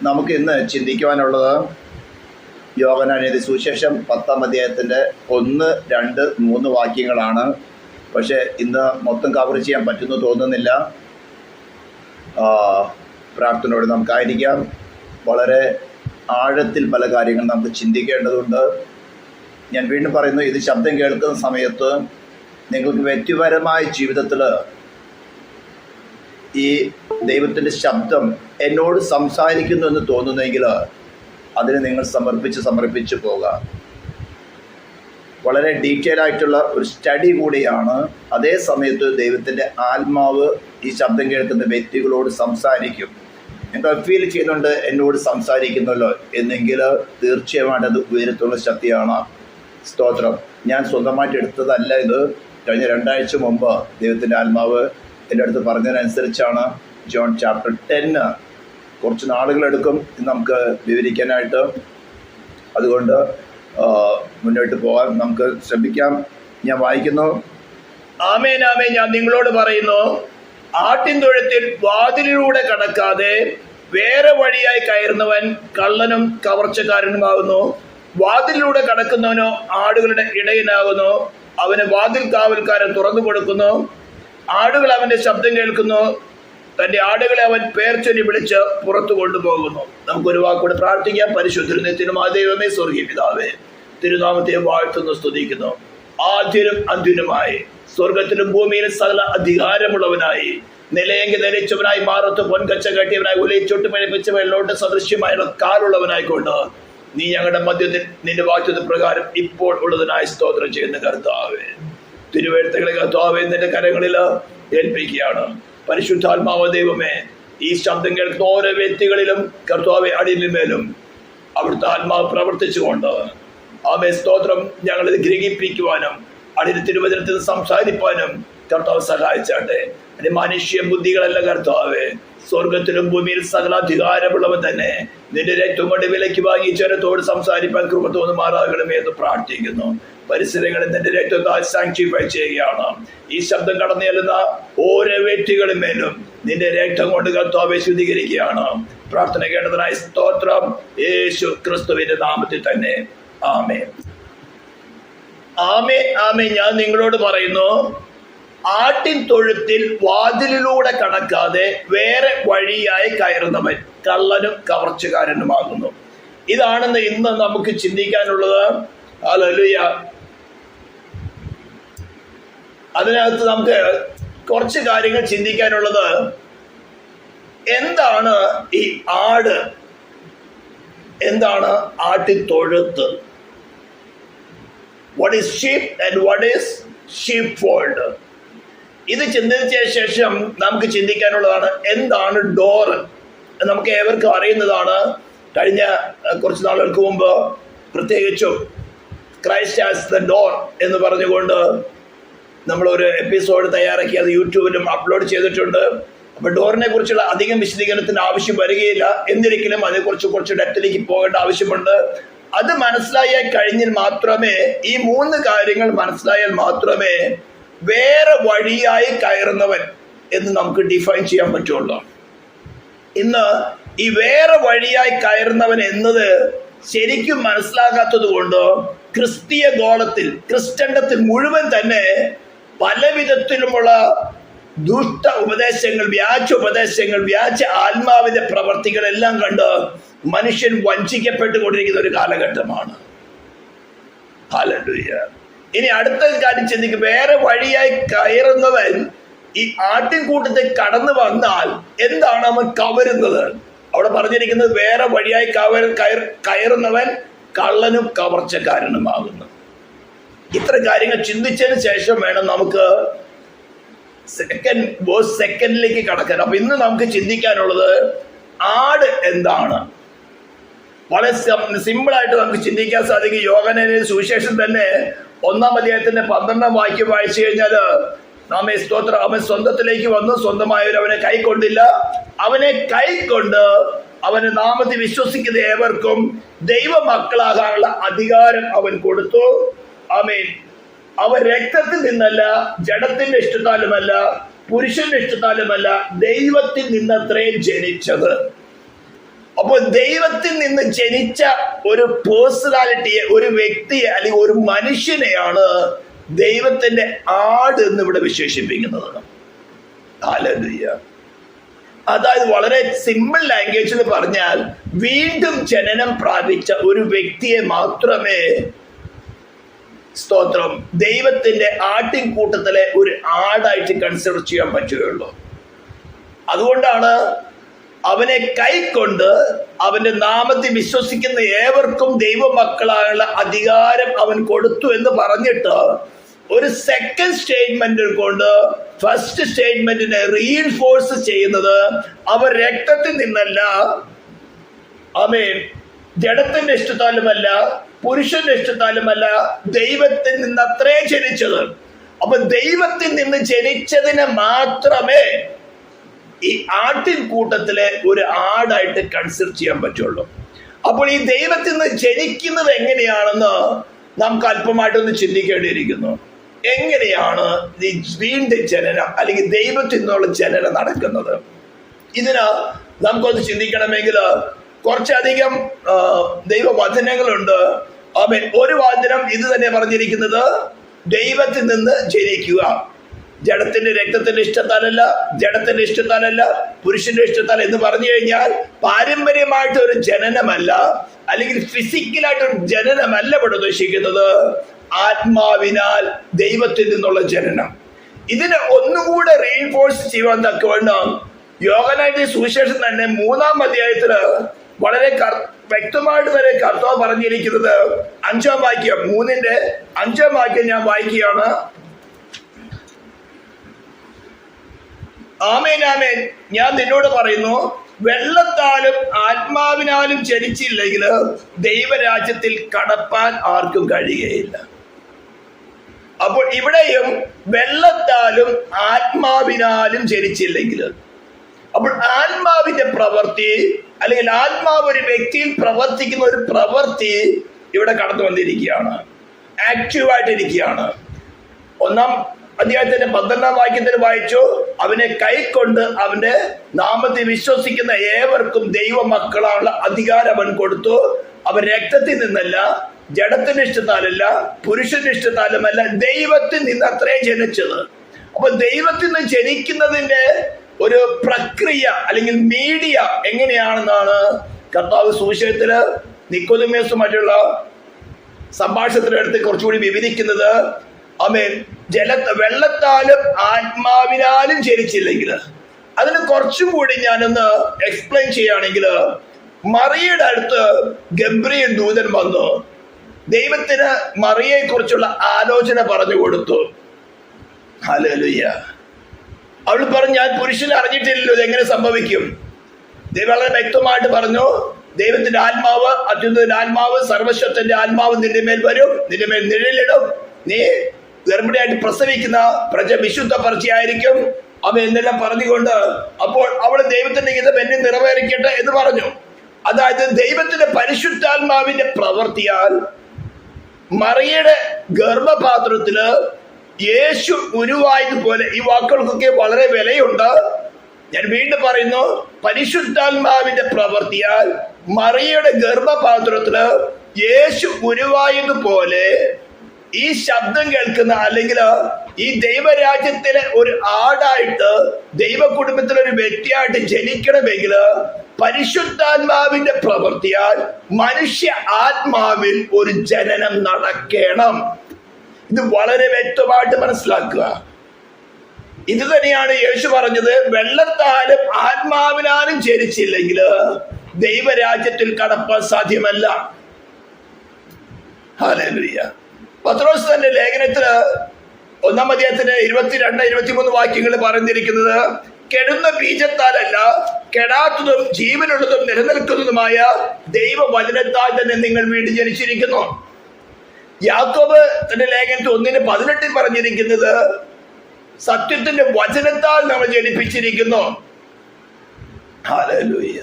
നമുക്ക് ഇന്ന് ചിന്തിക്കുവാനുള്ളത് യോഹന്നാൻ എഴുതിയ സുവിശേഷം 10-ാം അധ്യായത്തിൻ്റെ 1, 2, 3 വാക്യങ്ങളാണ്. പക്ഷേ ഇന്ന് മൊത്തം കവർ ചെയ്യാൻ പറ്റുമെന്ന് തോന്നുന്നില്ല. പ്രാർത്ഥനയോട് നമുക്കായിരിക്കാം. വളരെ ആഴത്തിൽ പല കാര്യങ്ങൾ നമുക്ക് ചിന്തിക്കേണ്ടതുണ്ട്. ഞാൻ വീണ്ടും പറയുന്നു, ഇത് ശബ്ദം കേൾക്കുന്ന സമയത്ത് നിങ്ങൾക്ക് വ്യക്തിപരമായ ജീവിതത്തിൽ ഈ ദൈവത്തിൻ്റെ ശബ്ദം എന്നോട് സംസാരിക്കുന്നു എന്ന് തോന്നുന്നെങ്കിൽ അതിന് നിങ്ങൾ സമർപ്പിച്ച് പോകുക. വളരെ ഡീറ്റെയിൽ ആയിട്ടുള്ള ഒരു സ്റ്റഡി കൂടിയാണ്. അതേ സമയത്ത് ദൈവത്തിൻ്റെ ആത്മാവ് ഈ ശബ്ദം കേൾക്കുന്ന വ്യക്തികളോട് സംസാരിക്കും. നിങ്ങൾ ഫീൽ ചെയ്യുന്നുണ്ട് എന്നോട് സംസാരിക്കുന്നല്ലോ എന്നെങ്കിൽ തീർച്ചയായും അത് ഉയരത്തുള്ള ശക്തിയാണ്. സ്തോത്രം. ഞാൻ സ്വന്തമായിട്ട് എടുത്തതല്ല ഇത്. കഴിഞ്ഞ 2 ആഴ്ച മുമ്പ് ദൈവത്തിൻ്റെ ആത്മാവ് എൻ്റെ അടുത്ത് പറഞ്ഞതിനനുസരിച്ചാണ്. ജോൺ ചാപ്റ്റർ 10 കുറച്ച് നാളുകളെടുക്കും നമുക്ക് വിവരിക്കാനായിട്ട്. അതുകൊണ്ട് മുന്നോട്ട് പോകാൻ നമുക്ക് ശ്രമിക്കാം. ഞാൻ വായിക്കുന്നു. ആമേൻ ആമേൻ, ഞാൻ നിങ്ങളോട് പറയുന്നു, ആട്ടിൻ തൊഴുത്തിൽ വാതിലിലൂടെ കടക്കാതെ വേറെ വഴിയായി കയറുന്നവൻ കള്ളനും കവർച്ചക്കാരനുമാകുന്നു. വാതിലിലൂടെ കടക്കുന്നവനോ ആടുകളുടെ ഇടയനാകുന്നു. അവന് വാതിൽ കാവൽക്കാരൻ തുറന്നു കൊടുക്കുന്നു. ആടുകൾ അവന്റെ ശബ്ദം കേൾക്കുന്നു. തന്റെ ആടുകളെ അവൻ പേർ ചൊല്ലി വിളിച്ച് പുറത്തു കൊണ്ടുപോകുന്നു. നമുക്കൊരു വാക്കോട് പ്രാർത്ഥിക്കാം. പരിശുദ്ധനും ദൈവമേ, സ്വർഗീയ പിതാവേ, തിരുനാമത്തെ വാഴ്ത്തുന്നു, സ്തുതിക്കുന്നു. ആദ്യനും അന്ത്യനുമായി സ്വർഗത്തിലും ഭൂമിയിലും സകല അധികാരമുള്ളവനായി നിലയെങ്കിൽ നിലച്ചവനായി മാറത്ത് പൊൻകച്ച കെട്ടിയവനായി ഉലയിച്ചൊട്ട് പഴിപ്പിച്ച വെള്ളോട്ട് സദൃശ്യമായുള്ള കാലുള്ളവനായിക്കൊണ്ട് നീ ഞങ്ങളുടെ മധ്യത്തിൽ നിന്റെ വാക്യത പ്രകാരം ഇപ്പോൾ ഉള്ളതിനായി സ്തോത്രം ചെയ്യുന്ന കർത്താവേ, തിരുവെഴുത്തുകളെ കർത്താവേ നിന്റെ കരങ്ങളിൽ ഏൽപ്പിക്കുകയാണ്. പരിശുദ്ധാത്മാവ ദൈവമേ, ഈ ശബ്ദം കേൾക്കുന്ന ഓരോ വ്യക്തികളിലും കർത്താവെ അടിയിന്മേലും അവിടുത്തെ ആത്മാവ് പ്രവർത്തിച്ചുകൊണ്ട് ആമേ സ്തോത്രം ഞങ്ങളിത് ഗ്രഹിപ്പിക്കുവാനും അടിയിൽ തിരുവചനത്തിൽ സംസാരിപ്പാനും കർത്താവ് സഹായിച്ചാട്ടെ. അതിന് മനുഷ്യ ബുദ്ധികളല്ല കർത്താവേ, സ്വർഗത്തിലും ഭൂമിയിൽ സകല അധികാരമുള്ളവൻ തന്നെ നിന്റെ രക്തം കൊണ്ട് വിലയ്ക്ക് വാങ്ങി ജനത്തോട് സംസാരിപ്പാൻ കൃപ തോന്നുമാറാകണമേ എന്ന് പ്രാർത്ഥിക്കുന്നു. പരിസരങ്ങളിൽ നിന്റെ രക്തത്താൽ സാങ്ക്ടിഫൈ ചെയ്യുകയാണ്. ഈ ശബ്ദം കടന്നു ചെല്ലുന്ന ഓരോ വ്യക്തികളും മേലും നിന്റെ രക്തം കൊണ്ട് കർത്താവെ ശുദ്ധീകരിക്കുകയാണ്. പ്രാർത്ഥന കേട്ടതിനായി സ്തോത്രം, യേശു ക്രിസ്തുവിന്റെ നാമത്തിൽ തന്നെ. ആമേൻ ആമേൻ ആമേൻ. ഞാൻ നിങ്ങളോട് പറയുന്നു, ആട്ടിൻ തൊഴുത്തിൽ വാതിലിലൂടെ കടക്കാതെ വേറെ വഴിയായി കയറുന്നവൻ കള്ളനും കവർച്ചക്കാരനുമാകുന്നു. ഇതാണെന്ന് ഇന്ന് നമുക്ക് ചിന്തിക്കാനുള്ളത്. ഹല്ലേലൂയ. അതിനകത്ത് നമുക്ക് കുറച്ച് കാര്യങ്ങൾ ചിന്തിക്കാനുള്ളത്. എന്താണ് ഈ ആട്? എന്താണ് ആട്ടിൻ തൊഴുത്ത്? What is sheep and what is sheep fold? ഇത് ചിന്തിച്ച ശേഷം നമുക്ക് ചിന്തിക്കാനുള്ളതാണ്, എന്താണ് ഡോർ? നമുക്ക് ഏവർക്കും അറിയുന്നതാണ്. കഴിഞ്ഞ കുറച്ച് നാളുകൾക്ക് മുമ്പ് പ്രത്യേകിച്ചും ക്രൈസ്റ്റ് ആസ് ദ ഡോർ എന്ന് പറഞ്ഞുകൊണ്ട് നമ്മളൊരു എപ്പിസോഡ് തയ്യാറാക്കി അത് യൂട്യൂബിലും അപ്ലോഡ് ചെയ്തിട്ടുണ്ട്. അപ്പോൾ ഡോറിനെ കുറിച്ചുള്ള അധികം വിശദീകരണത്തിന് ആവശ്യം വരികയില്ല. എന്നിരിക്കലും അതേക്കുറിച്ച് കുറച്ച് ഡെപ്തിലേക്ക് പോകേണ്ട ആവശ്യമുണ്ട്. അത് മനസ്സിലായാൽ കഴിഞ്ഞാൽ മാത്രമേ, ഈ 3 കാര്യങ്ങൾ മനസ്സിലായാൽ മാത്രമേ വേറെ വഴിയായി കയറുന്നവൻ എന്ന് നമുക്ക് ഡിഫൈൻ ചെയ്യാൻ പറ്റുള്ളൂ. ഇന്ന് ഈ വേറെ വഴിയായി കയറുന്നവൻ എന്നത് ശരിക്കും മനസ്സിലാകാത്തത് കൊണ്ട് ക്രിസ്തീയ ഗോളത്തിൽ, ക്രിസ്ത്യൻഡത്തിൽ മുഴുവൻ തന്നെ പല വിധത്തിലുമുള്ള ദുഷ്ട ഉപദേശങ്ങൾ, വ്യാജ ഉപദേശങ്ങൾ, വ്യാജ ആത്മാവിന്റെ പ്രവർത്തികളെല്ലാം കണ്ട് മനുഷ്യൻ വഞ്ചിക്കപ്പെട്ടുകൊണ്ടിരിക്കുന്ന ഒരു കാലഘട്ടമാണ്. ഹല്ലേലൂയ. ഇനി അടുത്ത കാര്യം ചിന്തിക്കും. വേറെ വഴിയായി കയറുന്നവൻ ഈ ആട്ടിൻകൂട്ടത്തിൽ കടന്നു വന്നാൽ എന്താണ് അവൻ കവരുന്നത്? അവിടെ പറഞ്ഞിരിക്കുന്നത് വേറെ വഴിയായി കയറുന്നവൻ കള്ളനും കവർച്ചക്കാരനുമാകുന്നു. ഇത്ര കാര്യങ്ങൾ ചിന്തിച്ചതിന് ശേഷം വേണം നമുക്ക് സെക്കൻഡിലേക്ക് കടക്കാൻ. അപ്പൊ ഇന്ന് നമുക്ക് ചിന്തിക്കാനുള്ളത്, ആട് എന്താണ്? വളരെ സിമ്പിളായിട്ട് നമുക്ക് ചിന്തിക്കാൻ സാധിക്കും. യോഹന്നാന്റെ സുവിശേഷം തന്നെ 1-ാം അധ്യായത്തിന്റെ 12-ാം വാക്യം വായിച്ചു കഴിഞ്ഞാൽ നാമേ സ്തോത്രം, അവൻ സ്വന്തത്തിലേക്ക് വന്നു, സ്വന്തമായവർ അവനെ കൈക്കൊണ്ടില്ല. അവനെ കൈക്കൊണ്ട് അവന്റെ നാമത്തിൽ വിശ്വസിക്കുന്ന ഏവർക്കും ദൈവമക്കളാകാനുള്ള അധികാരം അവൻ കൊടുത്തു. ആമേൻ. അവൻ രക്തത്തിൽ നിന്നല്ല, ജഡത്തിന്റെ ഇഷ്ടത്താലുമല്ല, പുരുഷന്റെ ഇഷ്ടത്താലുമല്ല, ദൈവത്തിൽ നിന്നത്രേ ജനിച്ചത്. അപ്പോൾ ദൈവത്തിൽ നിന്ന് ജനിച്ച ഒരു പേഴ്സണാലിറ്റിയെ, ഒരു വ്യക്തിയെ അല്ലെങ്കിൽ ഒരു മനുഷ്യനെയാണ് ദൈവത്തിന്റെ ആട് എന്ന് ഇവിടെ വിശേഷിപ്പിക്കുന്നത്. ഹല്ലേലൂയ. അതായത് വളരെ സിമ്പിൾ ലാംഗ്വേജിൽ പറഞ്ഞാൽ വീണ്ടും ജനനം പ്രാപിച്ച ഒരു വ്യക്തിയെ മാത്രമേ സ്തോത്രം ദൈവത്തിന്റെ ആട്ടിൻകൂട്ടത്തിലെ ഒരു ആടായിട്ട് കൺസിഡർ ചെയ്യാൻ പറ്റുകയുള്ളൂ. അതുകൊണ്ടാണ് അവനെ കൈക്കൊണ്ട് അവന്റെ നാമത്തിൽ വിശ്വസിക്കുന്ന ഏവർക്കും ദൈവമക്കളായുള്ള അധികാരം അവൻ കൊടുത്തു എന്ന് പറഞ്ഞിട്ട് ഒരു സെക്കൻഡ് സ്റ്റേറ്റ്മെന്റ് കൊണ്ട് ഫസ്റ്റ് സ്റ്റേറ്റ്മെന്റിനെ റീഇൻഫോഴ്സ് ചെയ്യുന്നത് അവർ രക്തത്തിൽ നിന്നല്ല, ആമേൻ, ജഡത്തിന്റെ ഇഷ്ടത്താലുമല്ല, പുരുഷന്റെ ഇഷ്ടത്താലുമല്ല, ദൈവത്തിൽ നിന്ന് അത്രേ ജനിച്ചത്. അപ്പൊ ദൈവത്തിൽ നിന്ന് ജനിച്ചതിനെ മാത്രമേ ഈ ആട്ടിൻകൂട്ടത്തിലെ ഒരു ആടായിട്ട് കൺസിഡർ ചെയ്യാൻ പറ്റുള്ളൂ. അപ്പോൾ ഈ ദൈവത്തിൽ നിന്ന് ജനിക്കുന്നത് എങ്ങനെയാണെന്ന് നമുക്ക് അല്പമായിട്ടൊന്ന് ചിന്തിക്കേണ്ടിയിരിക്കുന്നു. എങ്ങനെയാണ് ഈ വീണ്ടും ജനനം അല്ലെങ്കിൽ ദൈവത്തിൽ നിന്നുള്ള ജനനം നടക്കുന്നത്? ഇതിന് നമുക്കൊന്ന് ചിന്തിക്കണമെങ്കിൽ കുറച്ചധികം ദൈവവചനങ്ങളുണ്ട്. ആമേൻ. ഒരു വചനം ഇത് തന്നെ പറഞ്ഞിരിക്കുന്നത്, ദൈവത്തിൽ നിന്ന് ജനിക്കുക. ജഡത്തിന്റെ രക്തത്തിന്റെ ഇഷ്ടത്താലല്ല, ജഡത്തിന്റെ ഇഷ്ടത്താലല്ല, പുരുഷന്റെ ഇഷ്ടത്താൽ എന്ന് പറഞ്ഞു കഴിഞ്ഞാൽ പാരമ്പര്യമായിട്ട് ഒരു ജനനമല്ല, അല്ലെങ്കിൽ ഫിസിക്കലായിട്ടൊരു ജനനമല്ല ഇവിടെ ഉദ്ദേശിക്കുന്നത്. ആത്മാവിനാൽ ദൈവത്തിൽ നിന്നുള്ള ജനനം. ഇതിനെ ഒന്നുകൂടെ റീഇൻഫോഴ്സ് ചെയ്യുവാൻ തക്കവണ്ണം യോഹന്നാന്റെ സുവിശേഷം തന്നെ 3-ാം അധ്യായത്തില് വളരെ വ്യക്തമായിട്ട് വരെ കർത്താവ് പറഞ്ഞിരിക്കുന്നത് 5-ാം വാക്യം, 3-ന്റെ 5-ാം വാക്യം ഞാൻ വായിക്കുകയാണ്. ആമേൻ ആമേൻ, ഞാൻ നിന്നോട് പറയുന്നു, വെള്ളത്താലും ആത്മാവിനാലും ജനിച്ചില്ലെങ്കിൽ ദൈവരാജ്യത്തിൽ കടപ്പാൻ ആർക്കും കഴിയുകയില്ല. അപ്പോൾ ഇവിടെയും വെള്ളത്താലും ആത്മാവിനാലും ജനിച്ചില്ലെങ്കിൽ, അപ്പോൾ ആത്മാവിന്റെ പ്രവൃത്തി അല്ലെങ്കിൽ ആത്മാവ് ഒരു വ്യക്തിയിൽ പ്രവർത്തിക്കുന്ന ഒരു പ്രവൃത്തി ഇവിടെ കടന്നു വന്നിരിക്കുകയാണ്, ആക്റ്റീവായിട്ടിരിക്കുകയാണ്. 1-ാം അധ്യായത്തിന്റെ 12-ാം വാക്യത്തിൽ വായിച്ചു, അവനെ കൈക്കൊണ്ട് അവന്റെ നാമത്തിൽ വിശ്വസിക്കുന്ന ഏവർക്കും ദൈവമക്കളാനുള്ള അധികാരം അവൻ കൊടുത്തു. അവൻ രക്തത്തിൽ നിന്നല്ല, ജഡത്തിന്റെ ഇഷ്ടത്താലല്ല, പുരുഷന്റെ ഇഷ്ടത്താലുമല്ല, ദൈവത്തിൽ നിന്ന് അത്രേ ജനിച്ചത്. അപ്പൊ ദൈവത്തിൽ നിന്ന് ജനിക്കുന്നതിന്റെ ഒരു പ്രക്രിയ അല്ലെങ്കിൽ മീഡിയ എങ്ങനെയാണെന്നാണ് കർത്താവ് സുവിശേഷത്തില് നിക്കോദെമോസുമായിട്ടുള്ള സംഭാഷണത്തിനടുത്ത് കുറച്ചുകൂടി വിവരിക്കുന്നത്. ആമേൻ. വെള്ളത്താലും ആത്മാവിനാലും ജനിച്ചില്ലെങ്കിൽ, അതിന് കുറച്ചും കൂടി ഞാനൊന്ന് എക്സ്പ്ലെയിൻ ചെയ്യുകയാണെങ്കിൽ, മറിയയുടെ അടുത്ത് ഗബ്രിയേൽ ദൂതൻ വന്നു ദൈവത്തിന് മറിയയെ കുറിച്ചുള്ള ആലോചന പറഞ്ഞു കൊടുത്തു. ഹല്ലേലൂയ. അവൾ പറഞ്ഞു, ഞാൻ പുരുഷനെ അറിഞ്ഞിട്ടില്ലല്ലോ, ഇതെങ്ങനെ സംഭവിക്കും? ദൈവം വളരെ വ്യക്തമായിട്ട് പറഞ്ഞു, ദൈവത്തിന്റെ ആത്മാവ്, അത്യുന്നതന്റെ ആത്മാവ്, സർവശക്തന്റെ ആത്മാവ് നിന്റെ മേൽ വരും, നിന്റെ മേൽ നിഴലിടും, നീ ഗർഭിണിയായിട്ട് പ്രസവിക്കുന്ന പ്രജ വിശുദ്ധ പ്രജയായിരിക്കും. അവ എന്നെല്ലാം പറഞ്ഞുകൊണ്ട് അപ്പോൾ അവൾ ദൈവത്തിന്റെ ഗീതം എന്നെ നിറവേറിക്കട്ടെ എന്ന് പറഞ്ഞു. അതായത് ദൈവത്തിന്റെ പരിശുദ്ധാത്മാവിന്റെ പ്രവൃത്തിയാൽ മറിയയുടെ ഗർഭപാത്രത്തില് യേശു ഉരുവായതുപോലെ, ഈ വാക്കുകൾക്കൊക്കെ വളരെ വിലയുണ്ട്. ഞാൻ വീണ്ടും പറയുന്നു, പരിശുദ്ധാത്മാവിന്റെ പ്രവൃത്തിയാൽ മറിയയുടെ ഗർഭപാത്രത്തില് യേശു ഉരുവായതുപോലെ ഈ ശബ്ദം കേൾക്കുന്ന അല്ലെങ്കിൽ ഈ ദൈവരാജ്യത്തിലെ ഒരു ആടായിട്ട് ദൈവ കുടുംബത്തിലെ ഒരു വ്യക്തിയായിട്ട് ജനിക്കണമെങ്കിൽ പരിശുദ്ധാത്മാവിന്റെ പ്രവൃത്തിയാൽ മനുഷ്യ ആത്മാവിൽ ഒരു ജനനം നടക്കണം. ഇത് വളരെ വ്യക്തമായിട്ട് മനസ്സിലാക്കുക. ഇത് തന്നെയാണ് യേശു പറഞ്ഞത്, വെള്ളത്താലും ആത്മാവിനാലും ജനിച്ചില്ലെങ്കിൽ ദൈവരാജ്യത്തിൽ കടപ്പാൻ സാധ്യമല്ല. ഹല്ലേലൂയ. പത്രോസ് തന്റെ ലേഖനത്തില് 1-ാം അധ്യായത്തിന് 22-23 വാക്യങ്ങൾ പറഞ്ഞിരിക്കുന്നത്, കെടുന്ന ബീജത്താലല്ല, കെടാത്തതും ജീവനുള്ളതും നിലനിൽക്കുന്നതുമായ ദൈവവചനത്താൽ തന്നെ നിങ്ങൾ വീണ്ടും ജനിച്ചിരിക്കുന്നു. യാക്കോബ് തന്റെ ലേഖനത്തിൽ 1-18 പറഞ്ഞിരിക്കുന്നത്, സത്യത്തിന്റെ വചനത്താൽ നമ്മൾ ജനിപ്പിച്ചിരിക്കുന്നു. ഹല്ലേലൂയ.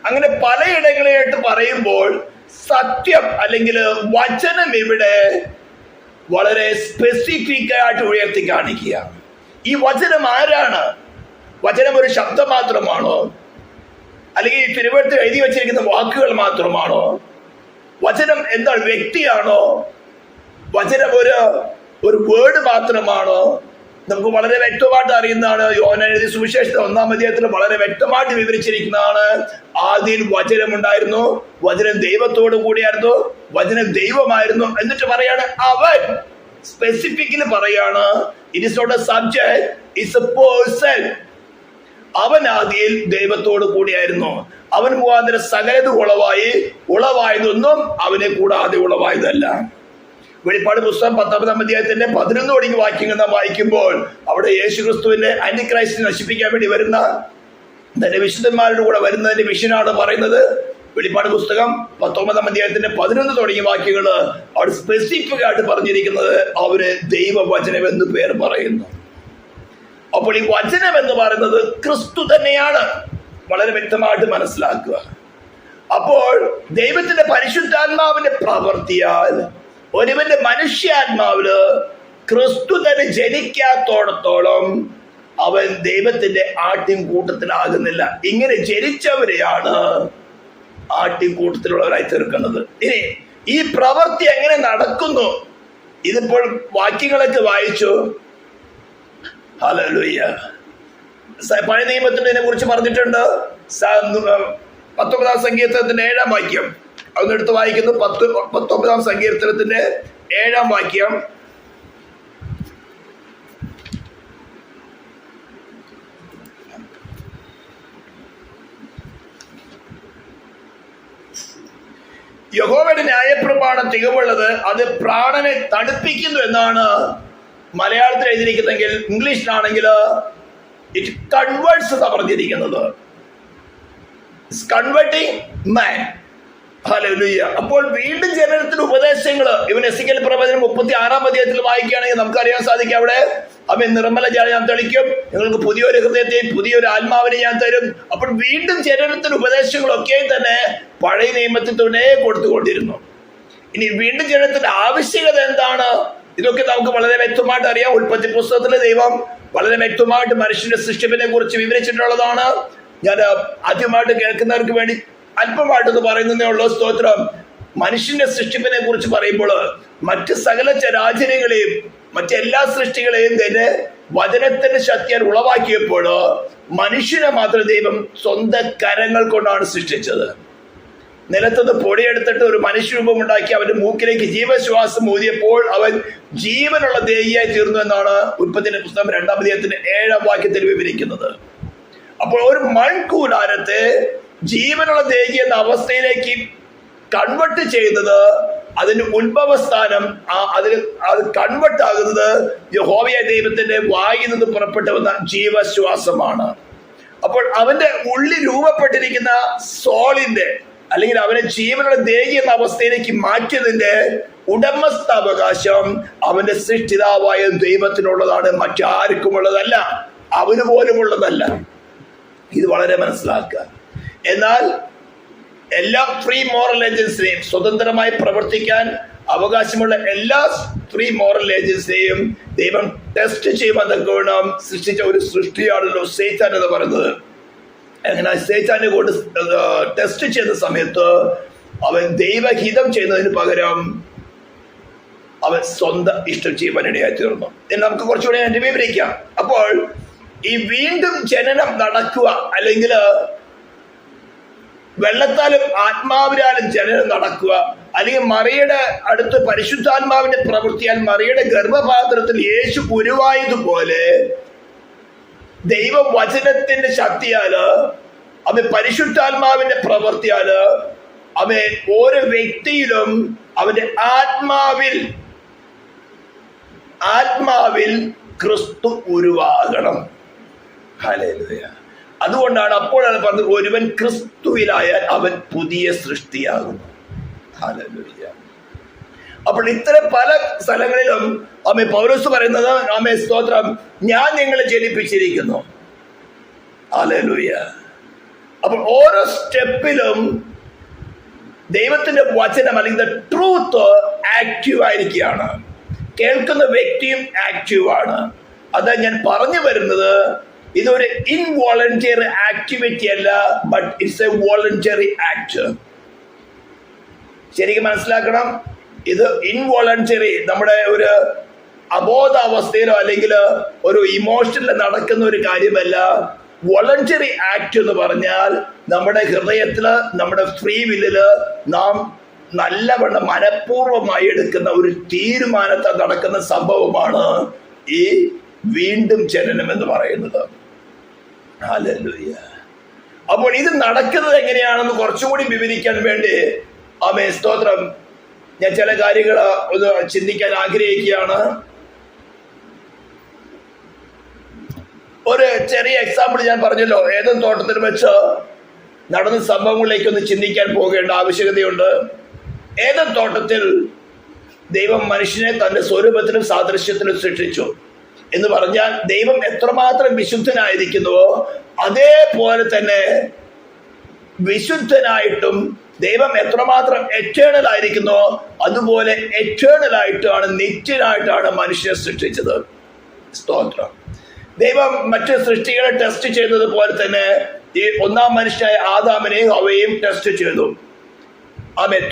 അങ്ങനെ പലയിടങ്ങളിലായിട്ട് പറയുമ്പോൾ സത്യം അല്ലെങ്കിൽ വചനം ഇവിടെ വളരെ സ്പെസിഫിക് ആയിട്ട് ഉയർത്തി കാണിക്കുക. ഈ വചനം ആരാണ്? വചനം ഒരു ശബ്ദം മാത്രമാണോ? അല്ലെങ്കിൽ ഈ തിരുവഴുത്തിൽ എഴുതി വച്ചിരിക്കുന്ന വാക്കുകൾ മാത്രമാണോ? വചനം എന്താണ്? വ്യക്തിയാണോ? വചനം ഒരു വേർഡ് മാത്രമാണോ? നമുക്ക് വളരെ വ്യക്തമായിട്ട് അറിയുന്നതാണ്. യോഹന്നാൻ എഴുതിയ സുവിശേഷത്തിൽ 1-ാം അധ്യായത്തിൽ വളരെ വ്യക്തമായിട്ട് വിവരിച്ചിരിക്കുന്നതാണ്. ആദിയിൽ വചനം ഉണ്ടായിരുന്നു, വചനം ദൈവത്തോടു കൂടിയായിരുന്നു, വചനം ദൈവമായിരുന്നു. എന്നിട്ട് പറയാണ് അവൻ, സ്പെസിഫിക്കലി പറയാണ്, it is not a subject, it's a person. അവൻ ആദിയിൽ ദൈവത്തോട് കൂടിയായിരുന്നു, അവൻ മുഖാന്തരം സകലത് ഉളവായതൊന്നും അവനെ കൂടാതെ ഉളവായതല്ല. വെളിപ്പാട് പുസ്തകം 10-ാം അധ്യായത്തിന്റെ 11 തുടങ്ങിയ വാക്യങ്ങൾ നാം വായിക്കുമ്പോൾ അവിടെ യേശുക്രിസ്തുവിന്റെ ആന്റിക്രൈസ്റ്റ് നശിപ്പിക്കാൻ വേണ്ടി വരുന്ന തന്റെ വിശുദ്ധന്മാരുടെ കൂടെ വരുന്നതിന്റെ വിഷനാണ് പറയുന്നത്. വെളിപ്പാട് പുസ്തകം 19-ാം അധ്യായത്തിന്റെ 11 തുടങ്ങിയ വാക്യങ്ങൾ അവിടെ സ്പെസിഫിക് ആയിട്ട് പറഞ്ഞിരിക്കുന്നത് അവര് ദൈവവചനം എന്ന് പേര് പറയുന്നു. അപ്പോൾ ഈ വചനം എന്ന് പറയുന്നത് ക്രിസ്തു തന്നെയാണ്. വളരെ വ്യക്തമായിട്ട് മനസ്സിലാക്കുക. അപ്പോൾ ദൈവത്തിന്റെ പരിശുദ്ധാത്മാവിന്റെ പ്രവൃത്തിയാൽ ഒരുവന്റെ മനുഷ്യാത്മാവില് ക്രിസ്തു തന്നെ ജനിക്കാത്തോടത്തോളം അവൻ ദൈവത്തിന്റെ ആട്ടിൻകൂട്ടത്തിലാകുന്നില്ല. ഇങ്ങനെ ജനിച്ചവരെയാണ് ആട്ടിൻകൂട്ടത്തിലുള്ളവരായി തീർക്കുന്നത്. ഇനി ഈ പ്രവൃത്തി എങ്ങനെ നടക്കുന്നു? ഇതിപ്പോൾ വാക്യങ്ങളൊക്കെ വായിച്ചു. ഹല്ലേലൂയ. പഴയ നിയമത്തിൽ ഇതിനെ കുറിച്ച് പറഞ്ഞിട്ടുണ്ട്. 19-ാം സങ്കീർത്തനത്തിന്റെ 7-ാം വാക്യം അതൊന്നെടുത്ത് വായിക്കുന്നു. 19-ാം സങ്കീർത്തനത്തിന്റെ 7-ാം വാക്യം. യഹോവയുടെ ന്യായപ്രമാണം തികവുള്ളത്, അത് പ്രാണനെ തണുപ്പിക്കുന്നു എന്നാണ് മലയാളത്തിൽ എഴുതിയിരിക്കുന്നെങ്കിൽ ഇംഗ്ലീഷിലാണെങ്കിൽ ഇറ്റ് കൺവേർട്സ് എന്നാണ് പറഞ്ഞിരിക്കുന്നത്. കൺവേർട്ടിങ് മാൻ. ഹല്ലേലൂയ. അപ്പോൾ വീണ്ടും ജനനത്തിന് ഉപദേശങ്ങള് ഇവൻ എസെക്കിയേൽ പ്രവചനം 36-ാം അധ്യായത്തിൽ വായിക്കുകയാണെങ്കിൽ നമുക്കറിയാൻ സാധിക്കും. അവിടെ അവൻ നിർമ്മല ജലം ഞാൻ തെളിക്കും, നിങ്ങൾക്ക് പുതിയൊരു ഹൃദയത്തെയും പുതിയൊരു ആത്മാവിനെ ഞാൻ തരും. അപ്പോൾ വീണ്ടും ജനനത്തിന് ഉപദേശങ്ങളൊക്കെ തന്നെ പഴയ നിയമത്തിൽ തന്നെ കൊടുത്തുകൊണ്ടിരുന്നു. ഇനി വീണ്ടും ജനനത്തിന്റെ ആവശ്യകത എന്താണ്? ഇതൊക്കെ നമുക്ക് വളരെ വ്യക്തമായിട്ട് അറിയാം. ഉൽപ്പത്തി പുസ്തകത്തിലെ ദൈവം വളരെ വ്യക്തമായിട്ട് മനുഷ്യന്റെ സൃഷ്ടിപ്പിനെ കുറിച്ച് വിവരിച്ചിട്ടുള്ളതാണ്. ഞാൻ ആദ്യമായിട്ട് കേൾക്കുന്നവർക്ക് വേണ്ടി അല്പമായിട്ടൊന്ന് പറയുന്നതേ ഉള്ളൂ. സ്തോത്രം. മനുഷ്യന്റെ സൃഷ്ടിപ്പിനെ കുറിച്ച് പറയുമ്പോൾ മറ്റ് സകല ചരാചരങ്ങളെയും മറ്റെല്ലാ സൃഷ്ടികളെയും തന്നെ വചനത്തിന്റെ ശക്തിയാൽ ഉളവാക്കിയപ്പോൾ മനുഷ്യനെ മാത്രം ദൈവം സ്വന്തം കരങ്ങൾ കൊണ്ടാണ് സൃഷ്ടിച്ചത്. നിലത്തുനിന്ന് പൊടിയെടുത്തിട്ട് ഒരു മനുഷ്യരൂപം ഉണ്ടാക്കി അവന്റെ മൂക്കിലേക്ക് ജീവശ്വാസം ഊതിയപ്പോൾ അവൻ ജീവനുള്ള ദേഹിയായി തീർന്നു എന്നാണ് ഉൽപ്പത്തിയുടെ പുസ്തകം 2-ാം അധ്യായത്തിന്റെ 7-ാം വാക്യത്തിൽ വിവരിക്കുന്നത്. അപ്പോൾ ഒരു മൺകൂടാരത്തെ ജീവനുള്ള ദേഹി എന്ന അവസ്ഥയിലേക്ക് കൺവെർട്ട് ചെയ്യുന്നത്, അതിന്റെ ഉത്ഭവസ്ഥാനം അത് കൺവെർട്ട് ആകുന്നത് യഹോവയായ ദൈവത്തിന്റെ വായിൽ നിന്ന് പുറപ്പെട്ടു വന്ന ജീവശ്വാസമാണ്. അപ്പോൾ അവന്റെ ഉള്ളിൽ രൂപപ്പെട്ടിരിക്കുന്ന സോളിന്റെ അല്ലെങ്കിൽ അവനെ ജീവനുള്ള ദേഹി എന്ന അവസ്ഥയിലേക്ക് മാറ്റിയതിന്റെ ഉടമസ്ഥാവകാശം അവന്റെ സൃഷ്ടിതാവായ ദൈവത്തിനുള്ളതാണ്, മറ്റാർക്കും ഉള്ളതല്ല, അവന് പോലും ഉള്ളതല്ല. ഇത് വളരെ മനസ്സിലാക്കുക. എന്നാൽ എല്ലാ ഫ്രീ മോറൽ ഏജൻസിനെയും സ്വതന്ത്രമായി പ്രവർത്തിക്കാൻ അവകാശമുള്ള എല്ലാ ഫ്രീ മോറൽ ഏജൻസിനെയും ദൈവം ടെസ്റ്റ് ചെയ്യുമെന്നൊക്കെ വേണം സൃഷ്ടിച്ച ഒരു സൃഷ്ടിയാണല്ലോ സൈത്താൻ എന്ന് പറയുന്നത്. അങ്ങനെ സൈത്താനെ കൊണ്ട് ടെസ്റ്റ് ചെയ്ത സമയത്ത് അവൻ ദൈവഹിതം ചെയ്യുന്നതിന് പകരം അവൻ സ്വന്തം ഇഷ്ടം ചെയ്യാനിടയായി തീർന്നു. നമുക്ക് കുറച്ചുകൂടി അതിനെ വിവരിക്കാം. അപ്പോൾ ഈ വീണ്ടും ജനനം നടക്കുക, അല്ലെങ്കിൽ വെള്ളത്താലും ആത്മാവിനാലും ജനനം നടക്കുക, അല്ലെങ്കിൽ മറിയുടെ അടുത്ത് പരിശുദ്ധാത്മാവിന്റെ പ്രവൃത്തിയാൽ മറിയുടെ ഗർഭപാത്രത്തിൽ യേശു ഉരുവായതുപോലെ ദൈവവചനത്തിന്റെ ശക്തിയാല് അവൻ പരിശുദ്ധാത്മാവിന്റെ പ്രവൃത്തിയാല് അവൻ ഓരോ വ്യക്തിയിലും അവന്റെ ആത്മാവിൽ ക്രിസ്തു ഉരുവാകണം. ഹല്ലേലൂയ. അതുകൊണ്ടാണ് അപ്പോഴാണ് പറഞ്ഞത് ഒരുവൻ ക്രിസ്തുവിലായാൽ അവൻ പുതിയ സൃഷ്ടിയാകുന്നു. ഹല്ലേലൂയ. അപ്പോൾ ഇത്തരം പല സ്ഥലങ്ങളിലും ആമേ പൗലോസ് പറയുന്നത്, ആമേ സ്തോത്രം, ഞാൻ നിങ്ങളെ ജനിപ്പിച്ചിരിക്കുന്നു. ഹല്ലേലൂയ. അപ്പോൾ ഓരോ സ്റ്റെപ്പിലും ദൈവത്തിന്റെ വചനം അല്ലെങ്കിൽ ട്രൂത്ത് ആക്റ്റീവ് ആയിരിക്കുകയാണ്. കേൾക്കുന്ന വ്യക്തിയും ആക്റ്റീവാണ്. അതാ ഞാൻ പറഞ്ഞു വരുന്നത്, ഇതൊരു ഇൻവോളണ്ടറി ആക്ടിവിറ്റി അല്ല, but it's A voluntary act. ശരിക്കും മനസ്സിലാക്കണം, ഇത് ഇൻവോളണ്ടറി, നമ്മുടെ ഒരു അബോധാവസ്ഥയിലോ അല്ലെങ്കിൽ ഒരു ഇമോഷനിൽ നടക്കുന്ന ഒരു കാര്യമല്ല. വോളണ്ടറി ആക്ട് എന്ന് പറഞ്ഞാൽ നമ്മുടെ ഹൃദയത്തില്, നമ്മുടെ ഫ്രീ വില്ലില് നാം നല്ലവണ്ണം മനഃപൂർവ്വമായി എടുക്കുന്ന ഒരു തീരുമാനത്താൽ നടക്കുന്ന സംഭവമാണ് ഈ വീണ്ടും ജനനം എന്ന് പറയുന്നത്. ഹല്ലേലൂയ. അപ്പോൾ ഇത് നടക്കുന്നത് എങ്ങനെയാണെന്ന് കുറച്ചുകൂടി വിവരിക്കാൻ വേണ്ടി സ്തോത്രം, ഞാൻ ചില കാര്യങ്ങൾ ഒന്ന് ചിന്തിക്കാൻ ആഗ്രഹിക്കുകയാണ്. ഒരു ചെറിയ എക്സാമ്പിൾ ഞാൻ പറഞ്ഞല്ലോ, ഏതൻ തോട്ടത്തിൽ വെച്ച് നടന്ന സംഭവങ്ങളിലേക്ക് ഒന്ന് ചിന്തിക്കാൻ പോകേണ്ട ആവശ്യകതയുണ്ട്. ഏതൻ തോട്ടത്തിൽ ദൈവം മനുഷ്യനെ തന്റെ സ്വരൂപത്തിലും സാദൃശ്യത്തിലും സൃഷ്ടിച്ചു എന്ന് പറഞ്ഞാൽ ദൈവം എത്രമാത്രം വിശുദ്ധനായിരിക്കുന്നുവോ അതേപോലെ തന്നെ വിശുദ്ധനായിട്ടും ദൈവം എത്രമാത്രം എറ്റേണൽ ആയിരിക്കുന്നോ അതുപോലെ എറ്റേണൽ ആയിട്ടാണ്, നിത്യനായിട്ടാണ് മനുഷ്യനെ സൃഷ്ടിച്ചത്. സ്തോത്രം. ദൈവം മറ്റ് സൃഷ്ടികളെ ടെസ്റ്റ് ചെയ്തത് പോലെ തന്നെ ഈ ഒന്നാം മനുഷ്യനായ ആദാമിനെയും ഹവ്വയെയും ടെസ്റ്റ് ചെയ്തു.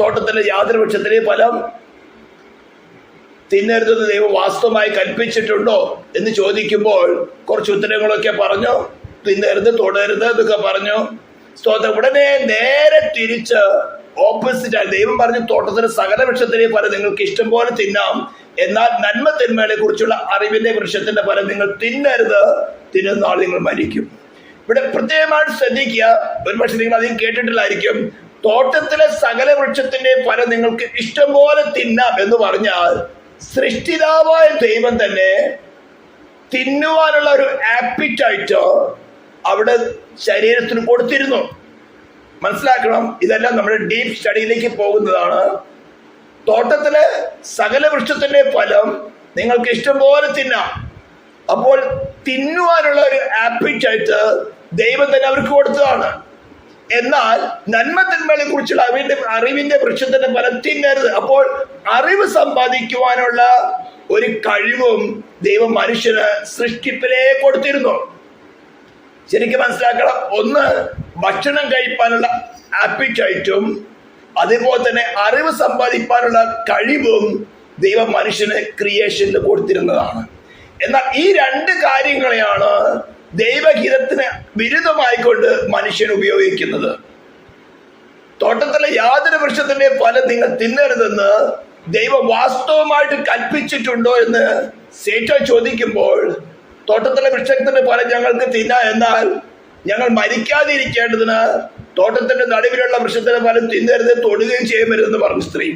തോട്ടത്തിലെ യാതൊരു വൃക്ഷത്തിലെ ഫലം തിന്നരുതെന്ന് ദൈവം വാസ്തവമായി കൽപ്പിച്ചിട്ടുണ്ടോ എന്ന് ചോദിക്കുമ്പോൾ കുറച്ച് ഉത്തരങ്ങളൊക്കെ പറഞ്ഞു. തിന്നരുത്, തൊടരുത് എന്നൊക്കെ പറഞ്ഞു. സ്തോത്രം. ഉടനെ നേരെ തിരിച്ച് ഓപ്പോസിറ്റായി ദൈവം പറഞ്ഞു, തോട്ടത്തിലെ സകല വൃക്ഷത്തിലെ ഫലം നിങ്ങൾക്ക് ഇഷ്ടം പോലെ തിന്നാം, എന്നാൽ നന്മ തിന്മകളെ കുറിച്ചുള്ള അറിവിന്റെ വൃക്ഷത്തിന്റെ ഫലം നിങ്ങൾ തിന്നരുത്, തിന്നുന്ന നാൾ നിങ്ങൾ മരിക്കും. ഇവിടെ പ്രത്യേകമായിട്ട് ശ്രദ്ധിക്കുക, ഒരുപക്ഷെ നിങ്ങൾ അധികം കേട്ടിട്ടില്ലായിരിക്കും. തോട്ടത്തിലെ സകല വൃക്ഷത്തിന്റെ ഫലം നിങ്ങൾക്ക് ഇഷ്ടം പോലെ തിന്നാം എന്ന് പറഞ്ഞാൽ സൃഷ്ടിതാവായ ദൈവം തന്നെ തിന്നുവാനുള്ള ഒരു ആപ്പിറ്റൈറ്റ് അവിടെ ശരീരത്തിന് കൊടുത്തിരുന്നു. മനസ്സിലാക്കണം, ഇതെല്ലാം നമ്മുടെ ഡീപ്പ് സ്റ്റഡിയിലേക്ക് പോകുന്നതാണ്. തോട്ടത്തിലെ സകല വൃക്ഷത്തിന്റെ ഫലം നിങ്ങൾക്ക് ഇഷ്ടം പോലെ തിന്നാം. അപ്പോൾ തിന്നുവാനുള്ള ഒരു ആപ്പിറ്റൈറ്റ് ദൈവം തന്നെ അവർക്ക് കൊടുത്തതാണ്. എന്നാൽ നന്മ തിന്മകളെ കുറിച്ചുള്ള അറിവിന്റെ വൃക്ഷത്തിന്റെ ഫലം തിന്നരുത്. അപ്പോൾ അറിവ് സമ്പാദിക്കുവാനുള്ള ഒരു കഴിവും ദൈവം മനുഷ്യന് സൃഷ്ടിപ്പിലേ കൊടുത്തിരുന്നു. ശരിക്കും മനസ്സിലാക്കണം, ഒന്ന് ഭക്ഷണം കഴിപ്പാനുള്ള ആപ്പിറ്റൈറ്റും അതേപോലെ തന്നെ അറിവ് സമ്പാദിക്കാനുള്ള കഴിവും ദൈവം മനുഷ്യന് ക്രിയേഷനിൽ കൊടുത്തിരുന്നതാണ്. എന്നാൽ ഈ രണ്ട് കാര്യങ്ങളെയാണ് ദൈവഹിതത്തിന് വിരുദ്ധമായിക്കൊണ്ട് മനുഷ്യൻ ഉപയോഗിക്കുന്നത്. തോട്ടത്തിലെ യാതൊരു വൃക്ഷത്തിന്റെ ഫലം നിങ്ങൾ തിന്നരുതെന്ന് ദൈവം വാസ്തവമായിട്ട് കൽപ്പിച്ചിട്ടുണ്ടോ എന്ന് സേറ്റാൻ ചോദിക്കുമ്പോൾ, തോട്ടത്തിലെ വൃക്ഷത്തിന്റെ ഫലം ഞങ്ങൾക്ക് തിന്നാം, എന്നാൽ ഞങ്ങൾ മരിക്കാതിരിക്കേണ്ടതിന് തോട്ടത്തിന്റെ നടുവിലുള്ള വൃക്ഷത്തിന്റെ ഫലം തിന്നരുത്, തൊടുകയും ചെയ്യരുതെന്ന് പറഞ്ഞു സ്ത്രീ.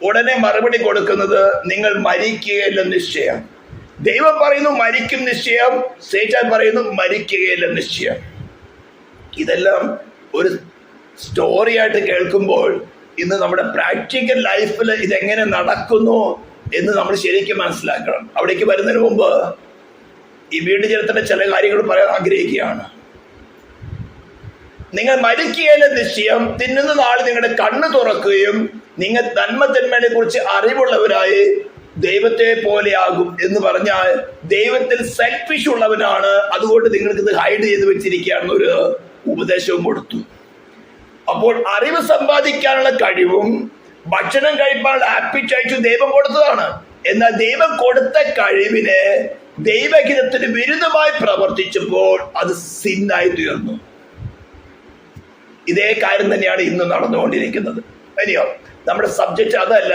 ഉടനെ മറുപടി കൊടുക്കുന്നത്, നിങ്ങൾ മരിക്കുകയില്ല നിശ്ചയം. ദൈവം പറയുന്നു മരിക്കും നിശ്ചയം, സേറ്റാൻ പറയുന്നു മരിക്കുകയില്ല നിശ്ചയം. ഇതെല്ലാം ഒരു സ്റ്റോറി ആയിട്ട് കേൾക്കുമ്പോൾ ഇന്ന് നമ്മുടെ പ്രാക്ടിക്കൽ ലൈഫിൽ ഇതെങ്ങനെ നടക്കുന്നു എന്ന് നമ്മൾ ശരിക്കും മനസ്സിലാക്കണം. അവിടേക്ക് വരുന്നതിന് മുമ്പ് ഈ വീണ്ടും ജനത്തിന്റെ ചില കാര്യങ്ങൾ പറയാൻ ആഗ്രഹിക്കുകയാണ്. നിങ്ങൾ മരിക്കുകയില്ല നിശ്ചയം, തിന്നുന്ന നാൾ നിങ്ങളുടെ കണ്ണ് തുറക്കുകയും നിങ്ങൾ നന്മ തിന്മയെ കുറിച്ച് അറിവുള്ളവരായി ദൈവത്തെ പോലെയാകും എന്ന് പറഞ്ഞാൽ ദൈവത്തിൽ സെൽഫിഷ് ഉള്ളവനാണ്, അതുകൊണ്ട് നിങ്ങൾക്ക് ഇത് ഹൈഡ് ചെയ്ത് വെച്ചിരിക്കുകയാണെന്ന് ഒരു ഉപദേശവും കൊടുത്തു. അപ്പോൾ അറിവ് സമ്പാദിക്കാനുള്ള കഴിവും ഭക്ഷണം കഴിക്കാനുള്ള ആപ്പിറ്റൈറ്റും ദൈവം കൊടുത്തതാണ്. എന്നാൽ ദൈവം കൊടുത്ത കഴിവിനെ ദൈവഹിതത്തിന് വിരുദ്ധമായി പ്രവർത്തിച്ചപ്പോൾ അത് സിന്നായി തീർന്നു. ഇതേ കാര്യം തന്നെയാണ് ഇന്ന് നടന്നുകൊണ്ടിരിക്കുന്നത്. അറിയോ, നമ്മുടെ സബ്ജക്റ്റ് അതല്ല.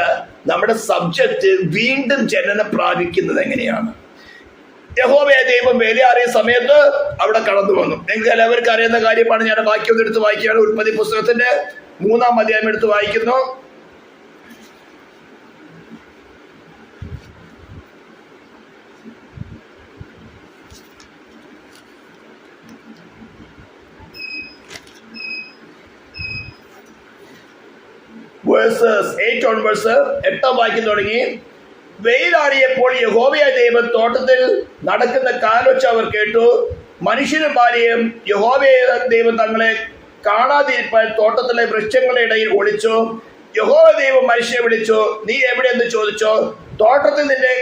നമ്മുടെ സബ്ജക്റ്റ് വീണ്ടും ജനനം പ്രാപിക്കുന്നത് എങ്ങനെയാണ്. യഹോവയായ ദൈവം വേലയാറിയ സമയത്ത് അവിടെ കടന്നു വന്നു. നിങ്ങൾക്ക് എല്ലാവർക്കും അറിയുന്ന കാര്യമാണ്. ഞാൻ വാക്യം എടുത്ത് വായിക്കുകയാണ്. ഉൽപ്പത്തി പുസ്തകത്തിന്റെ 3-ാം അധ്യായം എടുത്ത് വായിക്കുന്നു. വേഴ്സസ് 8 onwards, 8-ാം വാക്യം തുടങ്ങി. വെയിലാറിയപ്പോൾ യഹോവയായ ദൈവം തോട്ടത്തിൽ നടക്കുന്ന കാലൊച്ച അവർ കേട്ടു. മനുഷ്യനും ഭാര്യയും യഹോവയായ ദൈവം തങ്ങളെ കാണാതിരിപ്പാൻ തോട്ടത്തിലെ വൃക്ഷങ്ങളുടെ ഇടയിൽ ഒളിച്ചു. യഹോവ ദൈവം മനുഷ്യനെ വിളിച്ചു. നീ എവിടെയെന്ന് ചോദിച്ചോ. തോട്ടത്തിൽ നിന്റെ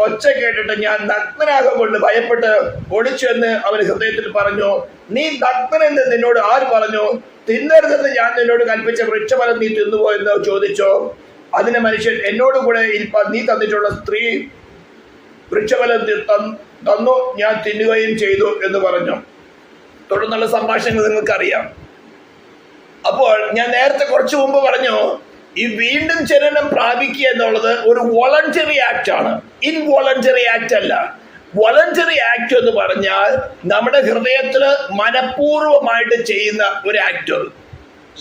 ഒച്ച കേട്ടിട്ട് ഞാൻ നഗ്നനാകൊണ്ട് ഭയപ്പെട്ട് ഒളിച്ചു എന്ന് അവൻ ഹൃദയത്തിൽ പറഞ്ഞു. നീ നഗ്നനെന്ന് നിന്നോട് ആര് പറഞ്ഞു? തിന്നരുതെന്ന് ഞാൻ നിന്നോട് കൽപ്പിച്ച വൃക്ഷഫലം നീ തിന്നുപോയെന്ന് ചോദിച്ചോ? അതിന് മനുഷ്യൻ, എന്നോട് കൂടെ നീ തന്നിട്ടുള്ള സ്ത്രീ വൃക്ഷഫലം തന്നു, ഞാൻ തിന്നുകയും ചെയ്തു എന്ന് പറഞ്ഞു. തുടർന്നുള്ള സംഭാഷണങ്ങൾ നിങ്ങൾക്കറിയാം. അപ്പോൾ ഞാൻ നേരത്തെ കുറച്ചു മുമ്പ് പറഞ്ഞു, ഈ വീണ്ടും ജനനം പ്രാപിക്കുക എന്നുള്ളത് ഒരു വോളണ്ടറി ആക്ട് ആണ്, ഇൻവോളണ്ടറി ആക്ട് അല്ല. വോളണ്ടറി ആക്ട് എന്ന് പറഞ്ഞാൽ നമ്മുടെ ഹൃദയത്തിൽ മനഃപൂർവ്വമായിട്ട് ചെയ്യുന്ന ഒരു ആക്ട്,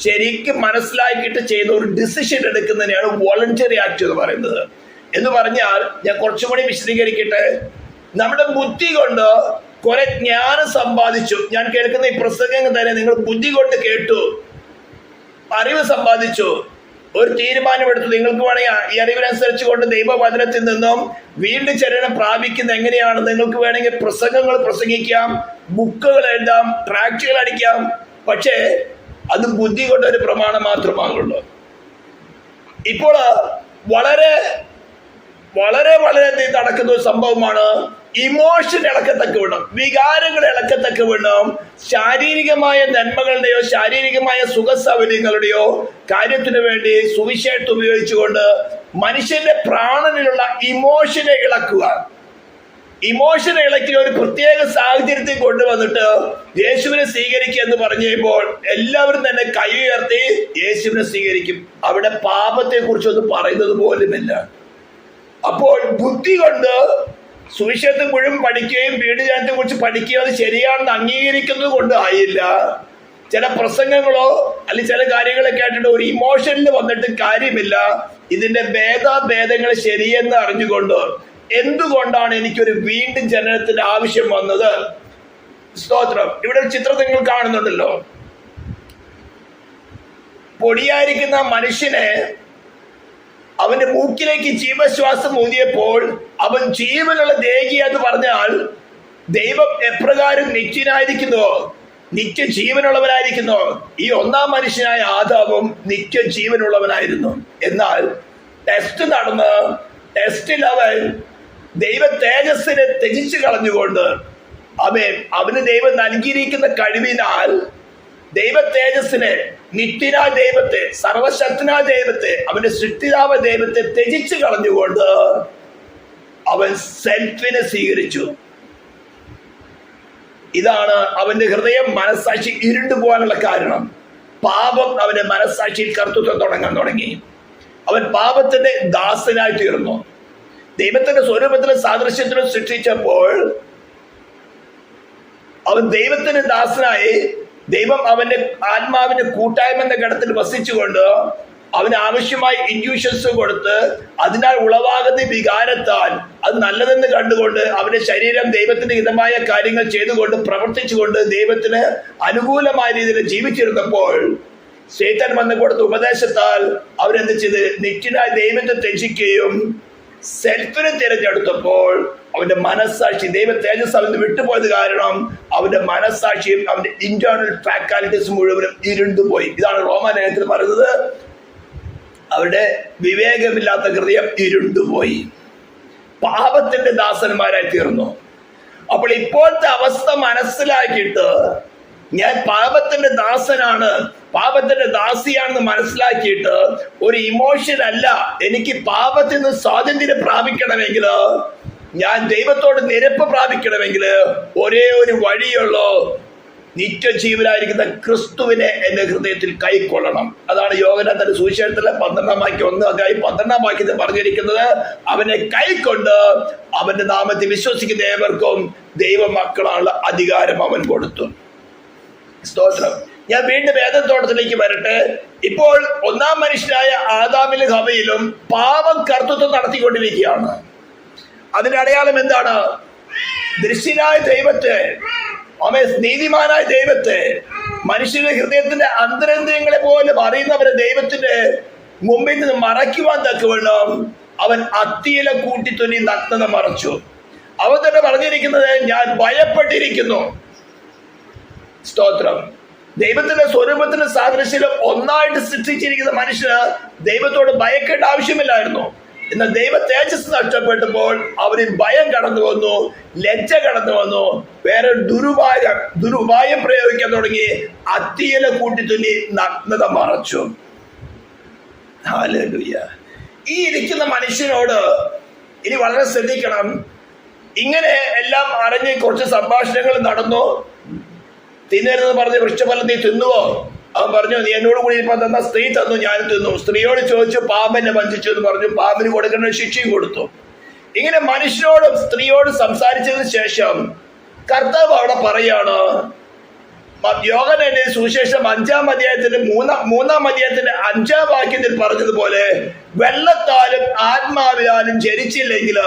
ശരിക്കും മനസ്സിലാക്കിയിട്ട് ചെയ്യുന്ന ഒരു ഡിസിഷൻ എടുക്കുന്നതിനെയാണ് വോളണ്ടറി ആക്ട് എന്ന് പറയുന്നത്. എന്ന് പറഞ്ഞാൽ ഞാൻ കുറച്ചും കൂടി വിശദീകരിക്കട്ടെ. നമ്മുടെ ബുദ്ധി കൊണ്ട് കുറെ ജ്ഞാനം സമ്പാദിച്ചു. ഞാൻ കേൾക്കുന്ന ഈ പ്രസംഗങ്ങൾ തന്നെ നിങ്ങൾ ബുദ്ധി കൊണ്ട് കേട്ടു, അറിവ് സമ്പാദിച്ചു, ഒരു തീരുമാനമെടുത്തു. നിങ്ങൾക്ക് വേണമെങ്കിൽ ഈ അറിവിനനുസരിച്ച് കൊണ്ട് ദൈവവചനത്തിൽ നിന്നും വീണ്ടും ചലനം പ്രാപിക്കുന്ന എങ്ങനെയാണ് നിങ്ങൾക്ക് വേണമെങ്കിൽ പ്രസംഗങ്ങൾ പ്രസംഗിക്കാം, ബുക്കുകൾ എഴുതാം, ട്രാക്റ്റുകൾ അടിക്കാം. പക്ഷേ അത് ബുദ്ധി കൊണ്ടൊരു പ്രമാണം മാത്രമാണുള്ളൂ. ഇപ്പോൾ വളരെ വളരെ വളരെ നടക്കുന്ന ഒരു സംഭവമാണ് ഇമോഷൻ ഇളക്കത്തക്ക വേണം, വികാരങ്ങൾ ഇളക്കത്തക്ക വേണം. ശാരീരികമായ നന്മകളുടെയോ ശാരീരികമായ സുഖസൗകര്യങ്ങളുടെയോ കാര്യത്തിന് വേണ്ടി സുവിശേഷം ഉപയോഗിച്ചുകൊണ്ട് മനുഷ്യന്റെ പ്രാണനിലുള്ള ഇമോഷനെ ഇളക്കുക. ഇമോഷനെ ഇളക്കി ഒരു പ്രത്യേക സാഹചര്യത്തിൽ കൊണ്ടുവന്നിട്ട് യേശുവിനെ സ്വീകരിക്കുക എന്ന് പറഞ്ഞു കഴിയുമ്പോൾ എല്ലാവരും തന്നെ കൈ ഉയർത്തി യേശുവിനെ സ്വീകരിക്കും. അവിടെ പാപത്തെ കുറിച്ചൊന്നും പറയുന്നത് പോലുമില്ല. അപ്പോൾ ബുദ്ധി കൊണ്ട് സുവിശേഷത്തെ മുഴുവൻ പഠിക്കുകയും പീഡിജനത്തെ കുറിച്ച് പഠിക്കുകയും അത് ശരിയാണെന്ന് അംഗീകരിക്കുന്നത് കൊണ്ട് ആയില്ല. ചില പ്രസംഗങ്ങളോ അല്ലെങ്കിൽ ചില കാര്യങ്ങളൊക്കെ ആയിട്ട് ഒരു ഇമോഷനിൽ വന്നിട്ട് കാര്യമില്ല. ഇതിന്റെ ഭേദങ്ങൾ ശരിയെന്ന് അറിഞ്ഞുകൊണ്ട് എന്തുകൊണ്ടാണ് എനിക്കൊരു വീണ്ടും ജനനത്തിന്റെ ആവശ്യം വന്നത്? സ്തോത്രം. ഇവിടെ ഒരു ചിത്രം നിങ്ങൾ കാണുന്നുണ്ടല്ലോ. പൊടിയായിരിക്കുന്ന മനുഷ്യനെ അവന്റെ മൂക്കിലേക്ക് ജീവശ്വാസം ഊതിയപ്പോൾ അവൻ ജീവനുള്ള ദേഹി എന്ന് പറഞ്ഞാൽ ദൈവം എപ്രകാരം നിത്യനായിരിക്കുന്നോ, നിത്യജീവനുള്ളവനായിരിക്കുന്നോ, ഈ ഒന്നാം മനുഷ്യനായ ആദാമും നിത്യജീവനുള്ളവനായിരുന്നു. എന്നാൽ ടെസ്റ്റിൽ അവൻ ദൈവ തേജസ്സിനെ ത്യജിച്ചു കളഞ്ഞുകൊണ്ട് അവന് ദൈവം നൽകിയിരിക്കുന്ന കഴിവിനാൽ ദൈവ തേജസ്സിനെ, നിത്യനായ ദൈവത്തെ, സർവശക്തനായ ദൈവത്തെ, അവന്റെ സൃഷ്ടിതാവ് ദൈവത്തെ ത്യജിച്ചു കളഞ്ഞുകൊണ്ട് അവൻ സെൽഫിനെ സ്വീകരിച്ചു. ഇതാണ് അവന്റെ ഹൃദയം, മനസ്സാക്ഷി ഇരുണ്ടു പോകാനുള്ള കാരണം. പാപം അവന്റെ മനസ്സാക്ഷിയിൽ കർത്തൃത്വം തുടങ്ങി. അവൻ പാപത്തിന്റെ ദാസനായി തീർന്നു. ദൈവത്തിന്റെ സ്വരൂപത്തിലും സാദൃശ്യത്തിലും സൃഷ്ടിച്ചപ്പോൾ അവൻ ദൈവത്തിന്റെ ദാസനായി. ദൈവം അവന്റെ ആത്മാവിന്റെ കൂട്ടായ്മ എന്ന ഘടത്തിൽ വസിച്ചുകൊണ്ട് അവന് ആവശ്യമായ ഇൻഡ്യൂഷൻസ് കൊടുത്ത് അതിനാൽ ഉളവാകുന്ന വികാരത്താൽ അത് നല്ലതെന്ന് കണ്ടുകൊണ്ട് അവന്റെ ശരീരം ദൈവത്തിന്റെ ഹിതമായ കാര്യങ്ങൾ ചെയ്തുകൊണ്ട് പ്രവർത്തിച്ചുകൊണ്ട് ദൈവത്തിന് അനുകൂലമായ രീതിയിൽ ജീവിച്ചിരുന്നപ്പോൾ ശൈത്താൻ വന്നു കൊടുത്ത ഉപദേശത്താൽ അവരെന്ത് ചെയ്ത് നിത്യനായ ദൈവത്തെ ത്യജിക്കുകയും സെൽഫിനെ തിരഞ്ഞെടുത്തപ്പോൾ അവന്റെ മനസ്സാക്ഷി, ദൈവ തേജസ് അവന് വിട്ടുപോയത് കാരണം അവന്റെ മനസ്സാക്ഷിയും അവന്റെ ഇന്റേണൽ ഫാക്കാലിറ്റീസ് മുഴുവനും ഇരുണ്ടുപോയി. ഇതാണ് റോമാലേഖനത്തിൽ പറയുന്നത്, അവരുടെ വിവേകമില്ലാത്ത ഹൃദയം ഇരുണ്ടുപോയി, പാപത്തിന്റെ ദാസന്മാരായി തീർന്നു. അപ്പോൾ ഇപ്പോഴത്തെ അവസ്ഥ മനസ്സിലാക്കിയിട്ട് ഞാൻ പാപത്തിന്റെ ദാസനാണ്, പാപത്തിന്റെ ദാസിയാണെന്ന് മനസ്സിലാക്കിയിട്ട് ഒരു ഇമോഷൻ അല്ല, എനിക്ക് പാപത്തിൽ നിന്ന് സ്വാതന്ത്ര്യം പ്രാപിക്കണമെങ്കിൽ, ഞാൻ ദൈവത്തോട് നിരപ്പ് പ്രാപിക്കണമെങ്കിൽ ഒരേ ഒരു വഴിയുള്ളൂ, നിത്യജീവനായിരിക്കുന്ന ക്രിസ്തുവിനെ എന്റെ ഹൃദയത്തിൽ കൈക്കൊള്ളണം. അതാണ് യോഹന്നാൻ തന്റെ സുവിശേഷത്തിലെ 12-1 വാക്യത്തിൽ പറഞ്ഞിരിക്കുന്നത്. അവനെ കൈക്കൊണ്ട് അവന്റെ നാമത്തിൽ വിശ്വസിക്കുന്ന ഏവർക്കും ദൈവമക്കളാനുള്ള അധികാരം അവൻ കൊടുത്തു. സ്തോത്രം. ഞാൻ വീണ്ടും വേദത്തോട്ടത്തിലേക്ക് വരട്ടെ. ഇപ്പോൾ ഒന്നാം മനുഷ്യനായ ആദാമിലും ഹവയിലും പാപം കർത്തൃത്വം നടത്തിക്കൊണ്ടിരിക്കുകയാണ്. അതിന്റെ അടയാളം എന്താണ്? ദൃശ്യനായ ദൈവത്തെ, നീതിമാനായ ദൈവത്തെ, മനുഷ്യന്റെ ഹൃദയത്തിന്റെ അന്തരേന്ദ്രിയങ്ങളെ പോലും അറിയുന്നവരെ ദൈവത്തിന്റെ മുമ്പിൽ നിന്ന് മറയ്ക്കുവാൻ തക്കവണ്ണം അവൻ അത്തിയില കൂട്ടിത്തുന്നി നഗ്നത മറച്ചു. അവൻ തന്നെ പറഞ്ഞിരിക്കുന്നത്, ഞാൻ ഭയപ്പെട്ടിരിക്കുന്നു. സ്തോത്രം. ദൈവത്തിന്റെ സ്വരൂപത്തിന്റെ സാദൃശ്യം ഒന്നായിട്ട് സൃഷ്ടിച്ചിരിക്കുന്ന മനുഷ്യന് ദൈവത്തോട് ഭയക്കേണ്ട ആവശ്യമില്ലായിരുന്നു. എന്നാൽ ദൈവ തേജസ് നഷ്ടപ്പെട്ടപ്പോൾ അവരിൽ ഭയം കടന്നു വന്നു, ലജ്ജ കടന്നു വന്നു, വേറെ ദുരുപായം പ്രയോഗിക്കാൻ തുടങ്ങി. അത്തിയില കൂട്ടിത്തുന്നി നഗ്നത മറച്ചു. ഹല്ലേലൂയ. ഈ ഇരിക്കുന്ന മനുഷ്യനോട് ഇനി വളരെ ശ്രദ്ധിക്കണം. ഇങ്ങനെ എല്ലാം അറിഞ്ഞ് കുറച്ച് സംഭാഷണങ്ങൾ നടന്നു. തിന്നരുതെന്ന് പറഞ്ഞ് വൃക്ഷഫലം നീ തിന്നുവോ? അവൻ പറഞ്ഞു, നീ എന്നോട് കൂടി ഇപ്പൊ തന്ന സ്ത്രീ തന്നു, ഞാൻ തിന്നു. സ്ത്രീയോട് ചോദിച്ചു, പാമ്പെന്നെ വഞ്ചിച്ചു എന്ന് പറഞ്ഞു. പാമ്പിന് കൊടുക്കേണ്ട ശിക്ഷയും കൊടുത്തു. ഇങ്ങനെ മനുഷ്യനോടും സ്ത്രീയോടും സംസാരിച്ചതിന് ശേഷം കർത്താവ് അവിടെ പറയാണ്, യോഹന്നാന്റെ സുവിശേഷം 5-ാം അധ്യായത്തിന്റെ 3-ാം അധ്യായത്തിന്റെ 5-ാം വാക്യത്തിൽ പറഞ്ഞതുപോലെ, വെള്ളത്താലും ആത്മാവിലാലും ജനിച്ചില്ലെങ്കിൽ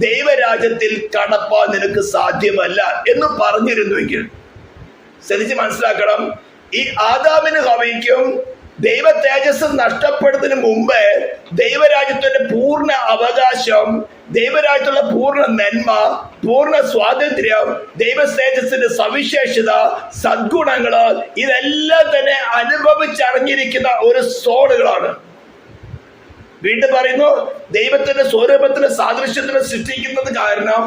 ദൈവരാജ്യത്തിൽ കടപ്പാൻ നിനക്ക് സാധ്യമല്ല എന്ന് പറഞ്ഞിരുന്നുവെങ്കിൽ, ശ്രദ്ധിച്ച് മനസ്സിലാക്കണം. ഈ ആദാമിന് ഹവ്വയ്ക്കും ദൈവ തേജസ് നഷ്ടപ്പെടുന്നതിന് മുമ്പ് ദൈവരാജ്യത്തിന്റെ പൂർണ്ണ അവകാശം, ദൈവരാജ്യത്തുള്ള പൂർണ്ണ നന്മ, പൂർണ്ണ സ്വാതന്ത്ര്യം, ദൈവ തേജസ്സിന്റെ സവിശേഷത, സദ്ഗുണങ്ങള്, ഇതെല്ലാം തന്നെ അനുഭവിച്ചറിഞ്ഞിരിക്കുന്ന ഒരു സോളുകളാണ്. വീണ്ടും പറയുന്നു, ദൈവത്തിന്റെ സ്വരൂപത്തിന് സാദൃശ്യത്തിന് സൃഷ്ടിക്കുന്നത് കാരണം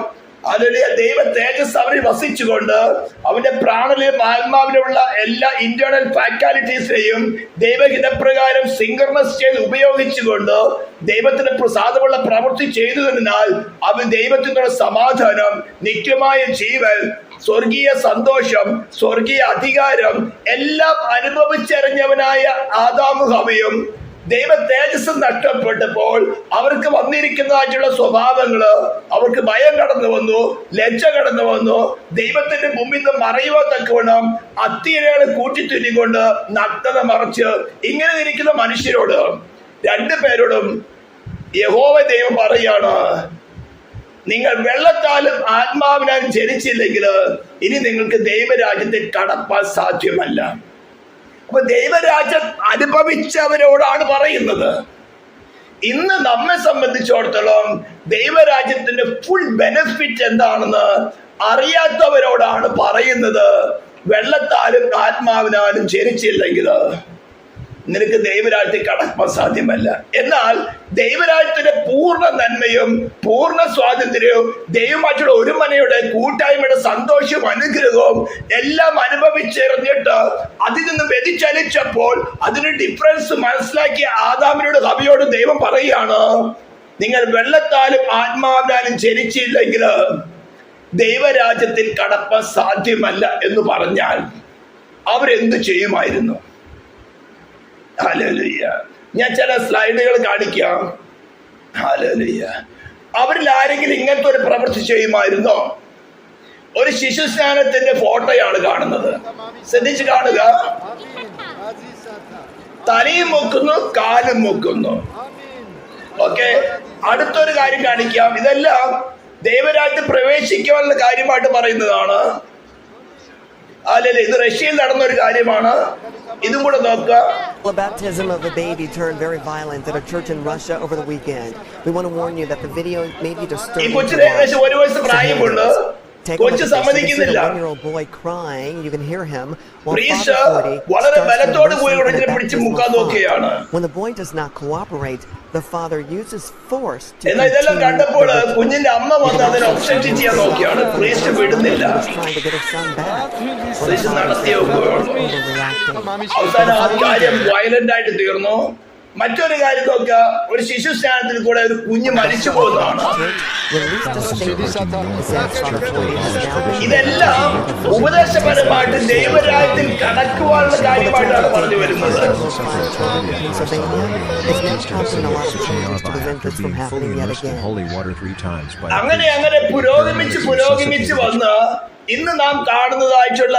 അതിലെ ദൈവ തേജസ് അവരിൽ വസിച്ചുകൊണ്ട് അവന്റെ പ്രാണനിലും ആത്മാവിലുള്ള എല്ലാ ഇന്റേണൽ ഫാക്കാലിറ്റീസിനെയും ദൈവഹിതപ്രകാരം സിങ്കർണസ് ചെയ്ത് ഉപയോഗിച്ചുകൊണ്ട് ദൈവത്തിന് പ്രസാദമുള്ള പ്രവൃത്തി ചെയ്തതിനാൽ അവൻ ദൈവത്തിനുള്ള സമാധാനം, നിത്യമായ ജീവൻ, സ്വർഗീയ സന്തോഷം, സ്വർഗീയ അധികാരം എല്ലാം അനുഭവിച്ചറിഞ്ഞവനായ ആദാമും ഹവ്വയും ദൈവ തേജസ് നഷ്ടപ്പെട്ടപ്പോൾ അവർക്ക് വന്നിരിക്കുന്നതായിട്ടുള്ള സ്വഭാവങ്ങള്, അവർക്ക് ഭയം കടന്നു വന്നു, ലജ്ജ കടന്നു വന്നു. ദൈവത്തിന്റെ മുമ്പിൽ നിന്ന് മറയുവാൻ തക്കവണ്ണം അത്തിയിലകളെ കൂട്ടിത്തുന്നിക്കൊണ്ട് നഗ്നത മറച്ച് ഇങ്ങനെ ഇരിക്കുന്ന മനുഷ്യരോട്, രണ്ടുപേരോടും യഹോവ ദൈവം പറയാണ്, നിങ്ങൾ വെള്ളത്താലും ആത്മാവിനാലും ജനിച്ചില്ലെങ്കിൽ ഇനി നിങ്ങൾക്ക് ദൈവരാജ്യത്തിൽ കടപ്പാൻ സാധ്യമല്ല. അപ്പൊ ദൈവരാജ്യം അനുഭവിച്ചവരോടാണ് പറയുന്നത്. ഇന്ന് നമ്മെ സംബന്ധിച്ചിടത്തോളം ദൈവരാജ്യത്തിന്റെ ഫുൾ ബെനിഫിറ്റ് എന്താണെന്ന് അറിയാത്തവരോടാണ് പറയുന്നത്. വെള്ളത്താലും ആത്മാവിനാലും ജനിച്ചില്ലെങ്കിൽ നിനക്ക് ദൈവരാജ്യത്തിൽ കടക്കാൻ സാധ്യമല്ല. എന്നാൽ ദൈവരാജ്യത്തിന്റെ പൂർണ്ണ നന്മയും പൂർണ്ണ സ്വാതന്ത്ര്യവും ദൈവമായിട്ടുള്ള ഒരു മനയുടെ കൂട്ടായ്മയുടെ സന്തോഷവും അനുഗ്രഹവും എല്ലാം അനുഭവിച്ചെറിഞ്ഞിട്ട് അതിൽ നിന്ന് വ്യതിചലിച്ചപ്പോൾ അതിന് ഡിഫറൻസ് മനസ്സിലാക്കിയ ആദാമിനോട് ഹവ്വയോട് ദൈവം പറയുകയാണ്, നിങ്ങൾ വെള്ളത്താലും ആത്മാവിനാലും ജനിച്ചില്ലെങ്കിൽ ദൈവരാജ്യത്തിൽ കടക്കാൻ സാധ്യമല്ല എന്ന് പറഞ്ഞാൽ അവരെന്ത് ചെയ്യുമായിരുന്നു? ഹല്ലേലൂയ. ഞാൻ ചില സ്ലൈഡുകൾ കാണിക്കാം. ഹല്ലേലൂയ. അവരിൽ ആരെങ്കിലും ഇങ്ങനത്തെ ഒരു പ്രവൃത്തി ചെയ്യുമായിരുന്നോ? ഒരു ശിശു സ്നാനത്തിന്റെ ഫോട്ടോയാണ് കാണുന്നത്. ശ്രദ്ധിച്ച് കാണുക. തലയും മുക്കുന്നു, കാലും മുക്കുന്നു. ഓക്കെ, അടുത്തൊരു കാര്യം കാണിക്കാം. ഇതെല്ലാം ദൈവരാജ്യത്തിൽ പ്രവേശിക്കാനുള്ള കാര്യമായിട്ട് പറയുന്നതാണ്. അല്ലല്ലേ, ഇത് റഷ്യയിൽ നടന്ന ഒരു കാര്യമാണ്. ഇതും കൂടെ നോക്കുക. The baptism of a baby turned very violent at a church in Russia over the weekend. We want to warn you that the video may be disturbing. ഈ കൊച്ചിന് ഏകദേശം 1 വയസ്സ് പ്രായമുണ്ട്. കൊച്ചു സമ്മതിക്കുന്നില്ല. പ്രീസ്റ്റ് വളരെ ബലത്തോട് പോയി ഉടനെ പിടിച്ച് മുക്കാൻ നോക്കുകയാണ്. എന്നാൽ ഇതെല്ലാം കണ്ടപ്പോൾ കുഞ്ഞിന്റെ അമ്മ വന്ന് അതിനെ ഒബ്സ്ട്രക്റ്റ് ചെയ്യാൻ നോക്കിയാണ്. പ്രീസ്റ്റ് വിടുന്നില്ല. പ്രീസ്റ്റ് നടത്തി അവസാനം ആ കാര്യം വയലന്റ് ആയിട്ട് തീർന്നു. മറ്റൊരു കാര്യം നോക്കുക, ഒരു ശിശു സ്നാനത്തിൽ കൂടെ ഒരു കുഞ്ഞ് മരിച്ചു പോകുന്നതാണ്. ഇതെല്ലാം ഉപദേശപരമായിട്ട് ദൈവരാജ്യത്തിൽ കടക്കുവാനുള്ള കാര്യമായിട്ടാണ് പറഞ്ഞു വരുന്നത്. അങ്ങനെ പുരോഗമിച്ച് വന്ന് ഇന്ന് നാം കാണുന്നതായിട്ടുള്ള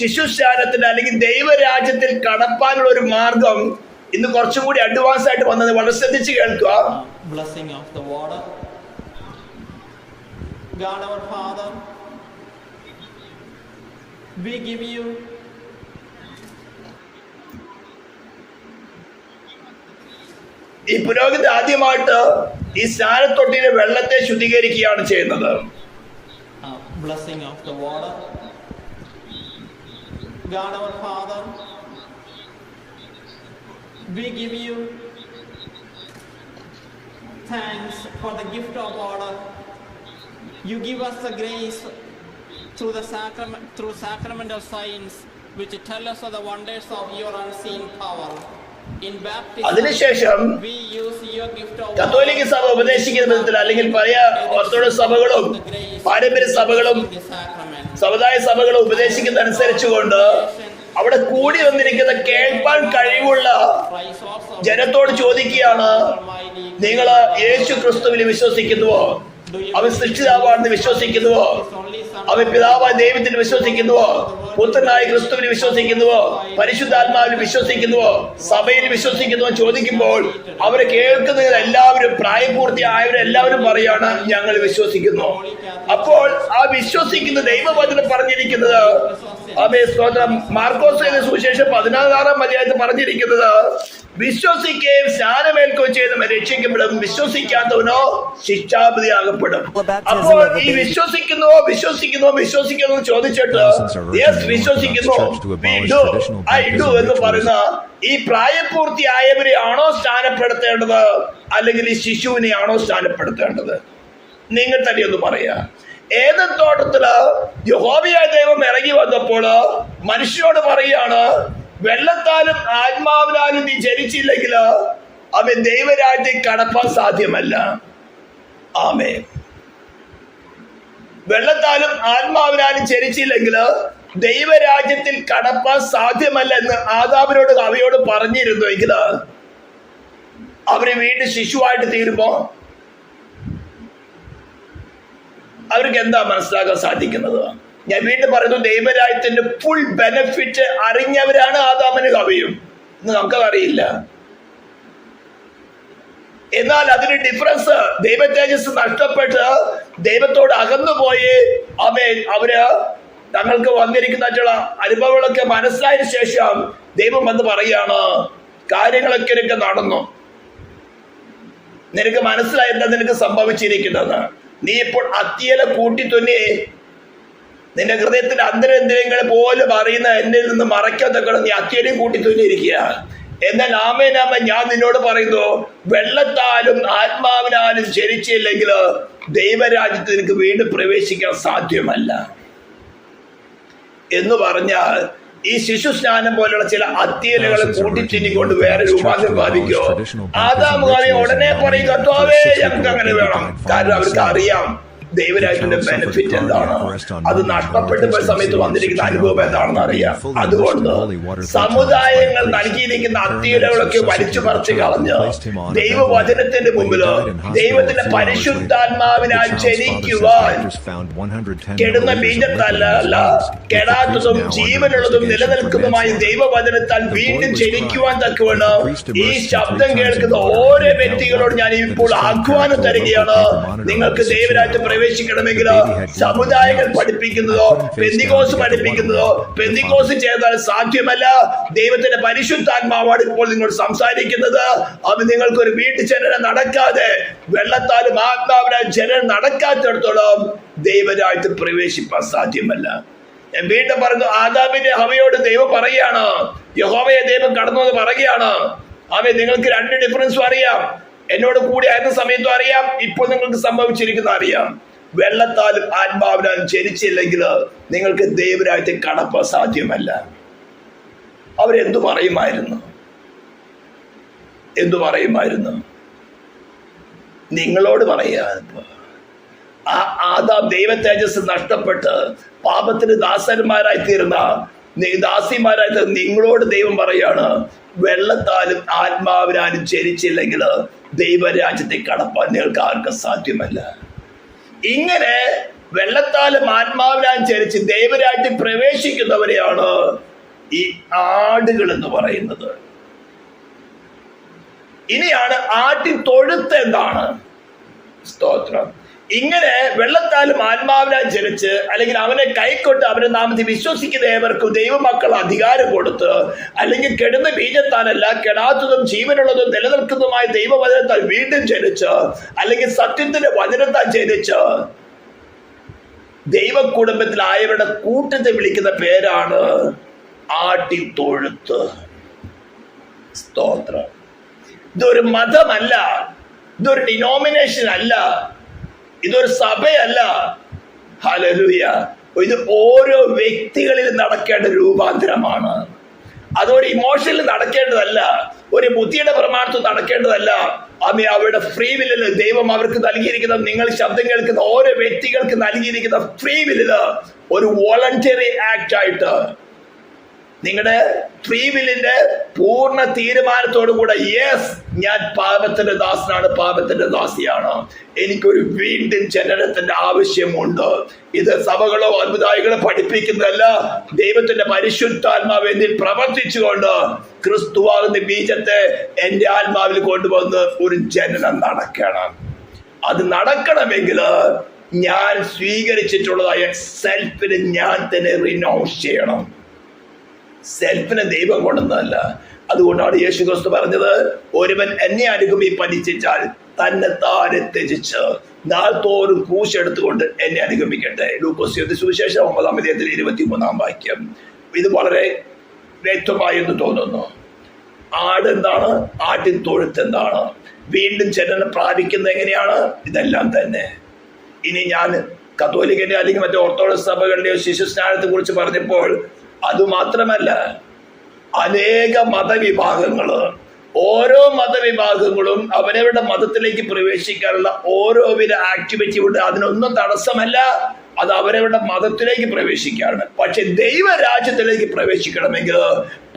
ശിശുസ്നാനത്തിന് അല്ലെങ്കിൽ ദൈവരാജ്യത്തിൽ കടപ്പാനുള്ള ഒരു മാർഗം ഇന്ന് കുറച്ചും കൂടി അഡ്വാൻസ് ആയിട്ട് വന്നത്. വളരെ ശ്രദ്ധിച്ച് കേൾക്കുക. Blessing of the water. God our Father, we give you ഈ പുരോഹിതൻ ആദ്യമായിട്ട് ഈ സ്നാനത്തൊട്ടിയിലെ വെള്ളത്തെ ശുദ്ധീകരിക്കുകയാണ് ചെയ്യുന്നത്. blessing of the water. God our Father, we give you thanks for the gift of order. You give us the grace through the sacramental signs which tell us of the wonders of your unseen power. In baptism, അതിനുശേഷം we use your gift of കത്തോലിക്ക സഭ ഉപദേശിക്കുന്ന വിധത്തിൽ അല്ലെങ്കിൽ പഴയ orthodox സഭകളും പാരമ്പര്യ സഭകളും the sacrament. സമുദായ സഭകളും ഉപദേശിക്കുന്ന അനുസരിച്ചുകൊണ്ട് അവിടെ കൂടി വന്നിരിക്കുന്ന കേൾപ്പാൻ കഴിവുള്ള ജനത്തോട് ചോദിക്കുകയാണ്, നിങ്ങൾ യേശു ക്രിസ്തുവിൽ വിശ്വസിക്കുന്നുവോ? അവൻ സൃഷ്ടിതാവാണെന്ന് വിശ്വസിക്കുന്നുവോ? അവൻ പിതാവായ ദൈവത്തിൽ വിശ്വസിക്കുന്നുവോ? പുത്രനായ ക്രിസ്തുവിൽ വിശ്വസിക്കുന്നുവോ? പരിശുദ്ധാത്മാവിൽ വിശ്വസിക്കുന്നുവോ? സഭയിൽ വിശ്വസിക്കുന്നുവോ ചോദിക്കുമ്പോൾ അവരെ കേൾക്കുന്നവർ എല്ലാവരും, പ്രായപൂർത്തിയായവരെല്ലാവരും പറയാണ് ഞങ്ങൾ വിശ്വസിക്കുന്നു. അപ്പോൾ ആ വിശ്വസിക്കുന്ന ദൈവവചനം പറഞ്ഞിരിക്കുന്നത്, മാർക്കോസ് സുവിശേഷം 16-ാം അധ്യായത്തിൽ പറഞ്ഞിരിക്കുന്നത്, വിശ്വസിക്കുകയും സ്നാനമേൽക്കുകയും ചെയ്തവൻ രക്ഷിക്കപ്പെടും, വിശ്വസിക്കാത്തവനോ ശിക്ഷാവിധിയാകപ്പെടും. അപ്പോൾ ഈ വിശ്വസിക്കുന്നുവോ ചോദിച്ചിട്ട് യെസ് വിശ്വസിക്കുന്നു, ഐ ഡു എന്ന് പറയുന്ന ഈ പ്രായപൂർത്തിയായവരെ ആണോ സ്ഥാനപ്പെടുത്തേണ്ടത്, അല്ലെങ്കിൽ ഈ ശിശുവിനെയാണോ സ്ഥാനപ്പെടുത്തേണ്ടത്? നിങ്ങൾ തന്നെ ഒന്ന് പറയാ. ഏതൻ തോട്ടത്തില് യഹോവയായ ദൈവം ഇറങ്ങി വന്നപ്പോൾ മനുഷ്യനോട് പറയാണ്, വെള്ളത്താലും ആത്മാവിനാലും നീ ജനിച്ചില്ലെങ്കിൽ അവൻ ദൈവരാജ്യത്തിൽ കടപ്പാൻ സാധ്യമല്ല. ആമേൻ. വെള്ളത്താലും ആത്മാവിനാലും ജനിച്ചില്ലെങ്കിൽ ദൈവരാജ്യത്തിൽ കടപ്പാൻ സാധ്യമല്ല എന്ന് ആദാമിനോട് അവയോട് പറഞ്ഞിരുന്നുവെങ്കിൽ അവര് വീണ്ടും ശിശുവായിട്ട് തീരുമ്പോ അവർക്ക് എന്താ മനസ്സിലാക്കാൻ സാധിക്കുന്നത്? ഞാൻ വീണ്ടും പറയുന്നു, ദൈവരാജ്യത്തിന്റെ ഫുൾ ബെനിഫിറ്റ് അറിഞ്ഞവരാണ് ആദാമിന് ഹവ്വയും. ഇന്ന് നമുക്കതറിയില്ല. എന്നാൽ അതിന് ഡിഫറൻസ്, ദൈവ തേജസ് നഷ്ടപ്പെട്ട് ദൈവത്തോട് അകന്നുപോയി അവര് തങ്ങൾക്ക് വന്നിരിക്കുന്ന അനുഭവങ്ങളൊക്കെ മനസ്സിലായതിനു ശേഷം ദൈവം വന്ന് പറയാണ്, കാര്യങ്ങളൊക്കെ നിനക്ക് നടന്നു, നിനക്ക് മനസ്സിലായിട്ടാ നിനക്ക് സംഭവിച്ചിരിക്കുന്നത്. നീ ഇപ്പോൾ അത്തിയില കൂട്ടിത്തുന്നി നിന്റെ ഹൃദയത്തിന്റെ അന്തരേന്ദ്രിയങ്ങൾ പോലും അറിയുന്ന എന്നിൽ നിന്ന് മറയ്ക്കത്തക്ക നീ അത്തിയിലും കൂട്ടിത്തുന്നിരിക്കുക. എന്നാൽ ആമേനാമ ഞാൻ നിന്നോട് പറയുന്നു, വെള്ളത്താലും ആത്മാവിനാലും ജനിച്ചില്ലെങ്കിൽ ദൈവരാജ്യത്ത് നിനക്ക് വീണ്ടും പ്രവേശിക്കാൻ സാധ്യമല്ല എന്ന് പറഞ്ഞാൽ ഈ ശിശു സ്നാനം പോലുള്ള ചില അത്യലുകളെ കൂട്ടിച്ചിന്നിക്കൊണ്ട് വേറെ രൂപാന്തരം ബാധിക്കോ? ആദാമുകാരെ ഉടനെ പറയും, കർത്താവേ ഞങ്ങൾക്ക് അങ്ങനെ വേണം. കാരണം അവർക്ക് അറിയാം ദൈവരാജ്യത്തിന്റെ ബെനിഫിറ്റ് എന്താണ്, അത് നഷ്ടപ്പെട്ട സമയത്ത് വന്നിരിക്കുന്ന അനുഭവം എന്താണെന്ന് അറിയാം. അതുകൊണ്ട് സമുദായങ്ങൾ നൽകിയിരിക്കുന്ന അത്യലകളൊക്കെ വലിച്ചു പറിച്ചു കളഞ്ഞ് ദൈവവചനത്തിന്റെ മുമ്പില് ദൈവത്തിന്റെ പരിശുദ്ധാത്മാവിനാൽ ജനിക്കുവാൻ, കെടുന്ന ബീജത്താലല്ല കെടാത്തതും ജീവനുള്ളതും നിലനിൽക്കുന്നതുമായ ദൈവവചനത്താൽ വീണ്ടും ജനിക്കുവാൻ തക്കവണ്ണം ഈ ശബ്ദം കേൾക്കുന്ന ഓരോ വ്യക്തികളോട് ഞാൻ ഇപ്പോൾ ആഹ്വാനം തരികയാണ്. നിങ്ങൾക്ക് ദൈവരാജ്യം പ്രവേശിക്കണമെങ്കിൽ സമുദായങ്ങൾ പഠിപ്പിക്കുന്നതോ പെന്തിക്കോസ് പഠിപ്പിക്കുന്നതോ പെന്തിക്കോസ് ചെയ്താൽ സാധ്യമല്ല. ദൈവത്തിന്റെ പരിശുദ്ധാത്മാവാണ് ഇപ്പോൾ നിങ്ങളോട് സംസാരിക്കുന്നത്. അവൻ നിങ്ങൾക്കൊരു വീട്ടു ജനനം നടക്കാതെ, വെള്ളത്താലും ആത്മാവിനാൽ ജനനം നടക്കാത്തിടത്തോളം ദൈവരാജ്യത്തിൽ പ്രവേശിപ്പാൻ സാധ്യമല്ല. ഞാൻ വീണ്ടും പറഞ്ഞു, ആദാമിന്റെ ഹവയോട് ദൈവം പറയുകയാണ്, യഹോവയെ ദൈവം കടന്നു പറയുകയാണ്, അവൻ നിങ്ങൾക്ക് രണ്ട് ഡിഫറൻസും അറിയാം. എന്നോട് കൂടി ആയിരുന്ന സമയത്തും അറിയാം, ഇപ്പോൾ നിങ്ങൾക്ക് സംഭവിച്ചിരിക്കുന്ന അറിയാം. വെള്ളത്താലും ആത്മാവിനാലും ജനിച്ചില്ലെങ്കിൽ നിങ്ങൾക്ക് ദൈവരാജ്യത്തിൽ കടപ്പാൻ സാധ്യമല്ല. അവരെന്തു പറയുമായിരുന്നു? നിങ്ങളോട് പറയാനിപ്പോ ആദാം ദൈവ തേജസ് നഷ്ടപ്പെട്ട് പാപത്തിന് ദാസന്മാരായി തീർന്ന ദാസിമാരായി തീർന്ന നിങ്ങളോട് ദൈവം പറയാണ്, വെള്ളത്താലും ആത്മാവിനാലും ജനിച്ചില്ലെങ്കിൽ ദൈവരാജ്യത്തെ കടപ്പാൻ നിങ്ങൾക്ക് ആർക്കും സാധ്യമല്ല. ഇങ്ങനെ വെള്ളത്താലും ആത്മാവിനാലും ജനിച്ച് ദൈവരാജ്യത്തിൽ പ്രവേശിക്കുന്നവരെയാണ് ഈ ആടുകൾ എന്ന് പറയുന്നത്. ഇനിയാണ് ആട്ടിൻ തൊഴുത്ത് എന്താണ്? സ്തോത്രം. ഇങ്ങനെ വെള്ളത്താലും ആത്മാവിനാൽ ജനിച്ച് അല്ലെങ്കിൽ അവനെ കൈക്കൊട്ട് അവന്റെ നാമത്തിൽ വിശ്വസിക്കുന്ന ഏവർക്കും ദൈവമക്കൾ അധികാരം കൊടുത്ത്, അല്ലെങ്കിൽ കെടുന്ന ബീജത്താലല്ല കെടാത്തതും ജീവനുള്ളതും നിലനിൽക്കുന്നതുമായ ദൈവവചനത്താൽ വീണ്ടും ജനിച്ച്, അല്ലെങ്കിൽ സത്യത്തിന്റെ വചനത്താൽ ജനിച്ച് ദൈവ കുടുംബത്തിലായവരുടെ കൂട്ടത്തെ വിളിക്കുന്ന പേരാണ് ആട്ടിൻ തൊഴുത്ത്. സ്തോത്രം. ഇതൊരു മതമല്ല, ഇതൊരു ഡിനോമിനേഷൻ അല്ല, ഇതൊരു സഭയല്ല. ഹല്ലേലൂയ. ഇത് ഓരോ വ്യക്തികളിൽ നടക്കേണ്ട രൂപാന്തരമാണ്. അതൊരു ഇമോഷനിൽ നടക്കേണ്ടതല്ല, ഒരു ബുദ്ധിയുടെ പ്രമാണത്തിൽ നടക്കേണ്ടതല്ല. അവരുടെ ഫ്രീ വില്ലിൽ ദൈവം അവർക്ക് നൽകിയിരിക്കുന്ന, നിങ്ങൾ ശബ്ദം കേൾക്കുന്ന ഓരോ വ്യക്തികൾക്ക് നൽകിയിരിക്കുന്ന ഫ്രീ വില്ലിൽ ഒരു വോളണ്ടറി ആക്ട് ആയിട്ട് നിങ്ങളുടെ ഫ്രീ വില്ലിന്റെ പൂർണ്ണ തീരുമാനത്തോടു കൂടെ, യെസ്, ഞാൻ പാപത്തിന്റെ ദാസനാണ്, പാപത്തിന്റെ ദാസിയാണ്, എനിക്കൊരു വീണ്ടും ജനനത്തിന്റെ ആവശ്യമുണ്ട്. ഇത് സഭകളോ അത്ഭുതായികളോ പഠിപ്പിക്കുന്നതല്ല. ദൈവത്തിന്റെ പരിശുദ്ധാത്മാവ് എന്നിൽ പ്രവർത്തിച്ചുകൊണ്ട് ക്രിസ്തുവാകുന്ന ബീജത്തെ എന്റെ ആത്മാവിൽ കൊണ്ടുവന്ന് ഒരു ജനനം നടക്കണം. അത് നടക്കണമെങ്കിൽ ഞാൻ സ്വീകരിച്ചിട്ടുള്ളതായ സെൽഫിന് ഞാൻ തന്നെ റിനൗൺസ് ചെയ്യണം. സെൽഫിനെ ദൈവം കൊണ്ടുവന്നതല്ല. അതുകൊണ്ടാണ് യേശു ക്രിസ്തു പറഞ്ഞത്, ഒരുവൻ എന്നെ അനുഗമിച്ചാൽ തന്നെ താനെ ത്യജിച്ച് നാൾതോറും ക്രൂശെടുത്തുകൊണ്ട് എന്നെ അനുഗമിക്കട്ടെ. ലൂക്കോസ് സുവിശേഷം 9:23 വാക്യം. ഇത് വളരെ വ്യക്തമായി എന്ന് തോന്നുന്നു. ആട് എന്താണ്? ആട്ടിൻ തൊഴുത്ത് എന്താണ്? വീണ്ടും ജനനം പ്രാപിക്കുന്നത് എങ്ങനെയാണ്? ഇതെല്ലാം തന്നെ. ഇനി ഞാൻ കത്തോലിക്കന്റെ അല്ലെങ്കിൽ മറ്റേ ഓർത്തഡോക്സ് സഭകളുടെയോ ശിശുസ്നാനത്തെ കുറിച്ച് പറഞ്ഞപ്പോൾ അതുമാത്രമല്ല, അനേക മതവിഭാഗങ്ങള്, ഓരോ മതവിഭാഗങ്ങളും അവരവരുടെ മതത്തിലേക്ക് പ്രവേശിക്കാനുള്ള ഓരോവിധ ആക്ടിവിറ്റി ഉണ്ട്. അതിനൊന്നും തടസ്സമല്ല, അത് അവരവരുടെ മതത്തിലേക്ക് പ്രവേശിക്കുകയാണ്. പക്ഷെ ദൈവരാജ്യത്തിലേക്ക് പ്രവേശിക്കണമെങ്കിൽ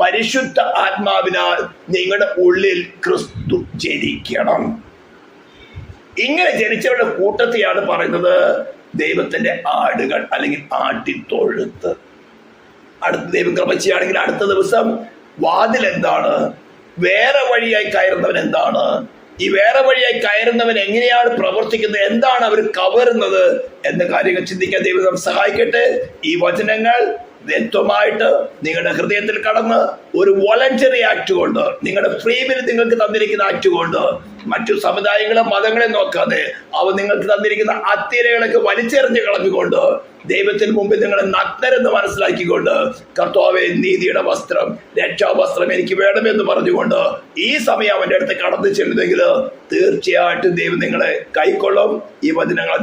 പരിശുദ്ധ ആത്മാവിനാൽ നിങ്ങളുടെ ഉള്ളിൽ ക്രിസ്തു ജനിക്കണം. ഇങ്ങനെ ജനിച്ചവരുടെ കൂട്ടത്തെയാണ് പറയുന്നത് ദൈവത്തിന്റെ ആടുകൾ അല്ലെങ്കിൽ ആട്ടിൻ തൊഴുത്ത്. അടുത്ത ദൈവം കൃപ ചെയ്യുകയാണെങ്കിൽ അടുത്ത ദിവസം വാതിൽ എന്താണ്, വേറെ വഴിയായി കയറുന്നവൻ എന്താണ്, ഈ വേറെ വഴിയായി കയറുന്നവൻ എങ്ങനെയാണ് പ്രവർത്തിക്കുന്നത്, എന്താണ് അവർ കവരുന്നത് എന്ന കാര്യങ്ങൾ ചിന്തിക്കാൻ ദൈവം സഹായിക്കട്ടെ. ഈ വചനങ്ങൾ വ്യക്തമായിട്ട് നിങ്ങളുടെ ഹൃദയത്തിൽ കടന്ന് ഒരു വോളണ്ടറി ആക്ട് കൊണ്ട്, നിങ്ങളുടെ ഫ്രീ വിൽ നിങ്ങൾക്ക് തന്നിരിക്കുന്ന ആക്ട് കൊണ്ട്, മറ്റു സമുദായങ്ങളെ മതങ്ങളെ നോക്കാതെ അവ നിങ്ങൾക്ക് തന്നിരിക്കുന്ന അത്തിരകളൊക്കെ വലിച്ചെറിഞ്ഞ് കളഞ്ഞുകൊണ്ട് ദൈവത്തിന് മുമ്പിൽ നിങ്ങളെ നഗ്നരെന്ന് മനസ്സിലാക്കിക്കൊണ്ട്, കർത്താവേ നീതിയുടെ വസ്ത്രം, രക്ഷാവസ്ത്രം എനിക്ക് വേണമെന്ന് പറഞ്ഞുകൊണ്ട് ഈ സമയം അവൻ്റെ അടുത്ത് കടന്നു ചെല്ലുന്നെങ്കിൽ തീർച്ചയായിട്ടും ദൈവം നിങ്ങളെ കൈക്കൊള്ളും. ഈ വചനങ്ങൾ